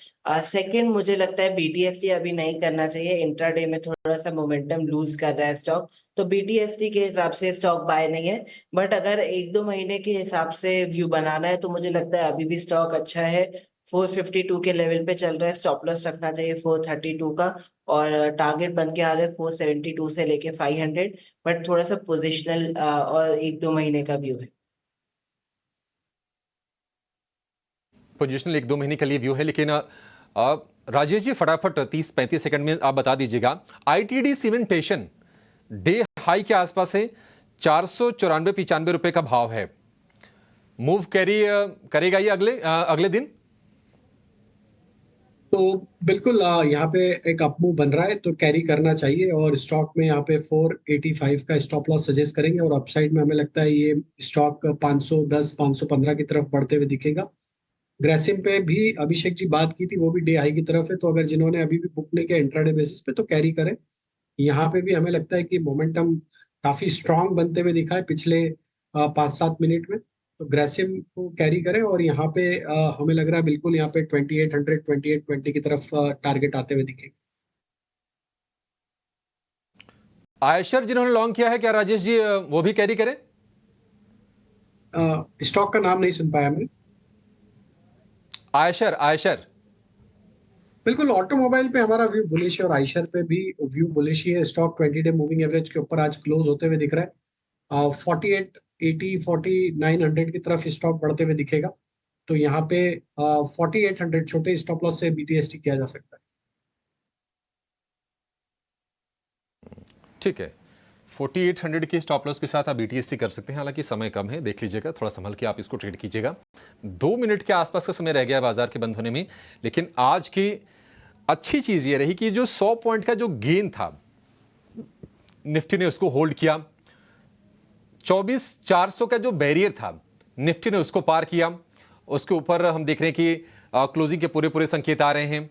सेकंड, मुझे लगता है BTST अभी नहीं करना चाहिए। इंट्राडे में थोड़ा सा मोमेंटम लूज कर रहा है स्टॉक, तो BTST के हिसाब से स्टॉक बाय नहीं है। बट अगर 1-2 महीने के हिसाब से व्यू बनाना है तो मुझे लगता है अभी भी स्टॉक अच्छा है। 452 के लेवल पे चल रहा है, स्टॉप लॉस रखना चाहिए 432 का, और टारगेट बन के आ रहा है 472 से लेके 500, बट थोड़ा सा पोजिशनल और 1-2 महीने का व्यू है। पोजिशनल 1-2 महीने के लिए व्यू है, लेकिन राजेश जी फटाफट 30-35 सेकंड में आप बता दीजिएगा, आईटीडी सीमेंटेशन डे हाई के आसपास है, 494-95 रुपए का भाव है, मूव कैरी करेगा ये अगले दिन? तो बिल्कुल यहाँ पे एक अप मूव बन रहा है तो कैरी करना चाहिए, और स्टॉक में यहाँ पे 485 का स्टॉप लॉस सजेस्ट करेंगे, और अपसाइड में हमें लगता है ये स्टॉक 510-515 की तरफ बढ़ते हुए दिखेगा। ग्रेसिम पे भी अभिषेक जी बात की थी, वो भी डे हाई की तरफ है, तो अगर जिन्होंने अभी भी बुक नहीं किया इंट्राडे बेसिस पे तो कैरी करें। यहाँ पे भी हमें लगता है कि मोमेंटम काफी स्ट्रांग बनते हुए दिखा है पिछले 5-7 मिनट में, तो ग्रेसिम को कैरी करें, और यहाँ पे हमें लग रहा है बिल्कुल यहाँ पे 2800 2820 की तरफ टारगेट आते हुए दिखेगा। आयशर जिन्होंने लॉन्ग किया है, क्या राजेश जी वो भी कैरी करें? स्टॉक का नाम नहीं सुन पाया मैं। आयशर बिल्कुल ऑटोमोबाइल पे हमारा व्यू बुलिश है, और आयशर पे भी व्यू बुलिश ही है। स्टॉक 20 डे मूविंग एवरेज के ऊपर आज क्लोज होते हुए दिख रहा है, 4880 4900 की तरफ स्टॉक बढ़ते हुए दिखेगा, तो यहाँ पे 4800 छोटे स्टॉप लॉस से बीटीएसटी किया जा सकता है। ठीक है, 4800 की स्टॉप लॉस के साथ आप बीटीएसटी कर सकते हैं, हालांकि समय कम है, देख लीजिएगा, थोड़ा संभल के आप इसको ट्रेड कीजिएगा। 2 मिनट के आसपास का समय रह गया बाजार के बंद होने में, लेकिन आज की अच्छी चीज ये रही कि जो 100 पॉइंट का जो गेन था, निफ्टी ने उसको होल्ड किया। 24,400 का जो बैरियर था, निफ्टी ने उसको पार किया, उसके ऊपर हम देख रहे हैं कि क्लोजिंग के पूरे संकेत आ रहे हैं,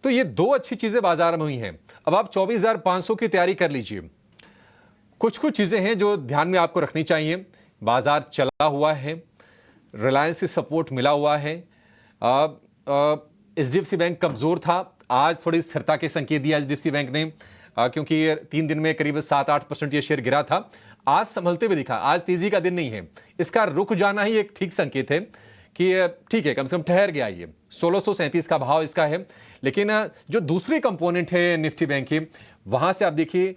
तो ये 2 अच्छी चीजें बाजार में हुई हैं। अब आप 24,500 की तैयारी कर लीजिए। कुछ चीजें हैं जो ध्यान में आपको रखनी चाहिए। बाजार चला हुआ है, रिलायंस से सपोर्ट मिला हुआ है, एचडीएफसी बैंक कमजोर था, आज थोड़ी स्थिरता के संकेत दिया एचडीएफसी बैंक ने, क्योंकि 3 दिन में करीब 7-8% ये शेयर गिरा था, आज संभलते हुए दिखा। आज तेजी का दिन नहीं है, इसका रुक जाना ही एक ठीक संकेत है कि ठीक है, कम से कम ठहर गया। ये 1637 का भाव इसका है, लेकिन जो दूसरी कंपोनेंट है निफ्टी बैंक की, वहां से आप देखिए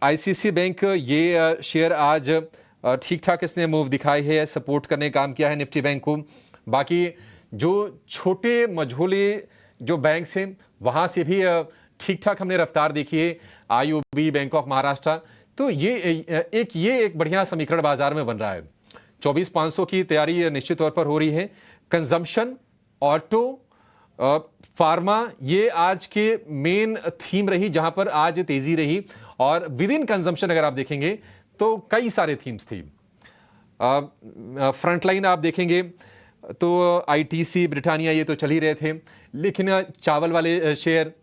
आईसीसी बैंक, ये शेयर आज ठीक ठाक इसने मूव दिखाई है, सपोर्ट करने का काम किया है निफ्टी बैंक को। बाकी जो छोटे मझोले जो बैंक्स हैं वहां से भी ठीक ठाक हमने रफ्तार देखी है, आईओबी, बैंक ऑफ महाराष्ट्र, तो ये एक बढ़िया समीकरण बाजार में बन रहा है। 24,500 की तैयारी निश्चित तौर पर हो रही है। कंजम्पशन, ऑटो, फार्मा, ये आज के मेन थीम रही, जहां पर आज तेजी रही, और विद इन कंजम्पशन अगर आप देखेंगे तो कई सारे थीम्स थी। फ्रंटलाइन आप देखेंगे तो आईटीसी, ब्रिटानिया, ये तो चल ही रहे थे, लेकिन चावल वाले शेयर,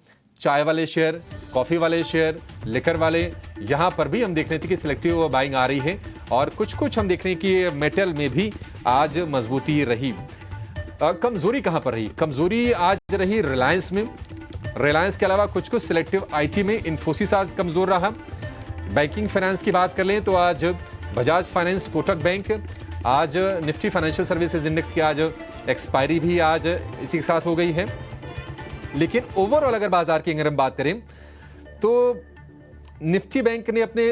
चाय वाले शेयर, कॉफी वाले शेयर, लिकर वाले, यहां पर भी हम देख रहे थे कि सिलेक्टिव बाइंग आ रही है, और कुछ हम देख रहे हैं कि मेटल में भी आज मजबूती रही। कमजोरी कहां पर रही? कमजोरी आज रही रिलायंस में। रिलायंस के अलावा कुछ सिलेक्टिव आईटी में इन्फोसिस आज कमजोर रहा। बैंकिंग फाइनेंस की बात कर लें तो आज बजाज फाइनेंस, कोटक बैंक, आज निफ्टी फाइनेंशियल सर्विसेज इंडेक्स की आज एक्सपायरी भी आज इसी के साथ हो गई है। लेकिन ओवरऑल अगर बाजार की अगर हम बात करें तो निफ्टी बैंक ने अपने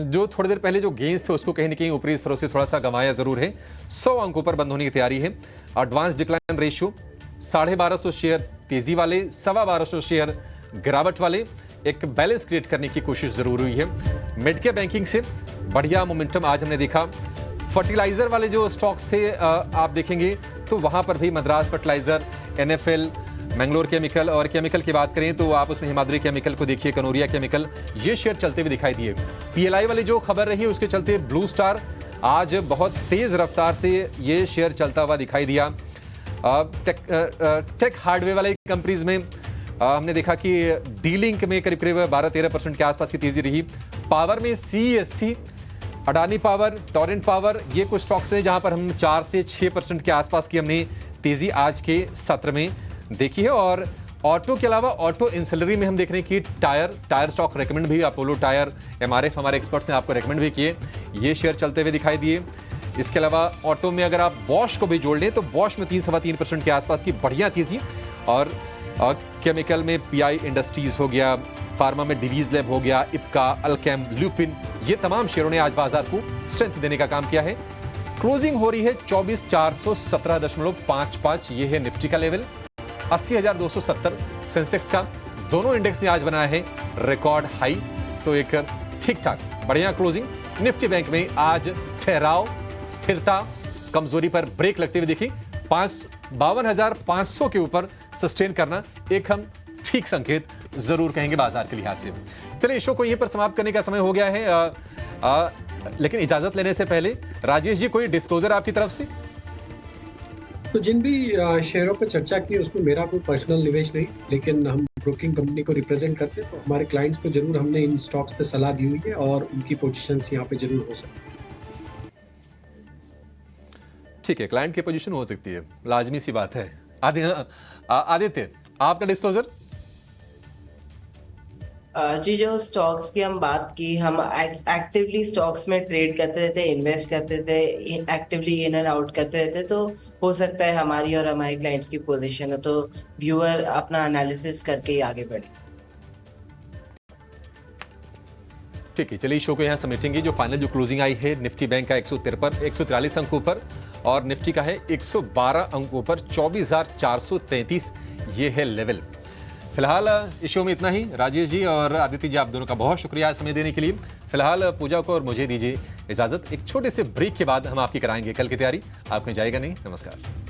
जो थोड़ी देर पहले जो गेंस थे उसको कहीं ना कहीं ऊपरी स्तरों से थोड़ा सा गंवाया जरूर है। 100 अंकों पर बंद होने की तैयारी है। एडवांस डिक्लाइन रेशियो 1250 शेयर तेजी वाले, 1250 शेयर गिरावट वाले, एक बैलेंस क्रिएट करने की कोशिश जरूर हुई है। मिड कैप बैंकिंग से बढ़िया मोमेंटम आज हमने देखा। फर्टिलाइजर वाले जो स्टॉक्स थे आप देखेंगे तो वहां पर भी Madras fertiliser, NFL, Mangalore chemical, और केमिकल की बात करें तो आप उसमें हिमाद्री केमिकल को देखिए, कनोरिया केमिकल, ये शेयर चलते हुए दिखाई दिए। पीएलआई वाली जो खबर रही उसके चलते ब्लू स्टार आज बहुत तेज रफ्तार से ये शेयर चलता हुआ दिखाई दिया। टेक हार्डवेयर वाले कंपनीज में हमने देखा कि डी-लिंक में करीब 12-13% के आसपास की तेजी रही। पावर में CSC, Adani power, Torrent power, ये कुछ स्टॉक्स हैं जहां पर हम 4 से 6% के आसपास की हमने तेजी आज के सत्र में देखी है। और ऑटो के अलावा ऑटो इंसलरी में हम देख रहे हैं कि टायर स्टॉक रेकमेंड भी, अपोलो टायर, एमआरएफ हमारे एक्सपर्ट्स ने आपको रेकमेंड भी किए, ये शेयर चलते हुए दिखाई दिए। इसके अलावा ऑटो में अगर आप बॉश को भी जोड़ लें तो बॉश में 3-3.25% के आसपास की बढ़िया तेजी, और केमिकल में पीआई इंडस्ट्रीज हो गया, फार्मा में डिवीज लैब हो गया, इप्का, अल्केम, ल्यूपिन, ये तमाम शेयरों ने आज बाजार को स्ट्रेंथ देने का काम किया है। क्लोजिंग हो रही है 24,417.55, ये है निफ्टी का लेवल। 80,270 सेंसेक्स का, दोनों इंडेक्स ने आज बनाया है रिकॉर्ड हाई, तो एक ठीक ठाक बढ़िया क्लोजिंग। निफ्टी बैंक में आज ठहराव, स्थिरता, कमजोरी पर ब्रेक लगते हुए देखी 52,500 के ऊपर सस्टेन करना एक हम ठीक संकेत जरूर कहेंगे बाजार के लिहाज से। चलिए, शो को यहीं पर समाप्त करने का समय हो गया है, लेकिन इजाजत लेने से पहले राजेश जी, कोई डिस्क्लोजर आपकी तरफ से? तो जिन भी शेयरों पर चर्चा की उसमें मेरा कोई पर्सनल निवेश नहीं, लेकिन हम ब्रोकिंग कंपनी को रिप्रेजेंट करते हैं, तो हमारे क्लाइंट्स को जरूर हमने इन स्टॉक्स पे सलाह दी हुई है और उनकी पोजीशंस यहाँ पे जरूर हो सकती है। ठीक है, क्लाइंट की पोजीशन हो सकती है, लाजमी सी बात है। आदित्य, आपका डिस्क्लोजर? जी, जो स्टॉक्स की हम बात की, हम एक्टिवली स्टॉक्स में ट्रेड करते रहते, इन्वेस्ट करते थे, एक्टिवली इन एंड आउट करते रहते, तो हो सकता है हमारी और हमारे क्लाइंट्स की पोजीशन है, तो व्यूअर अपना एनालिसिस करके ही आगे बढ़े। ठीक है, चलिए शो को यहाँ समेटेंगे। जो फाइनल जो क्लोजिंग आई है निफ्टी बैंक का 143 अंकों पर, और निफ्टी का है 112 अंकों पर, 24,433 ये है लेवल। फिलहाल इस शो में इतना ही। राजेश जी और आदित्य जी, आप दोनों का बहुत शुक्रिया समय देने के लिए। फिलहाल पूजा को और मुझे दीजिए इजाजत। एक छोटे से ब्रेक के बाद हम आपकी कराएंगे कल की तैयारी। आप कहीं जाएगा नहीं। नमस्कार।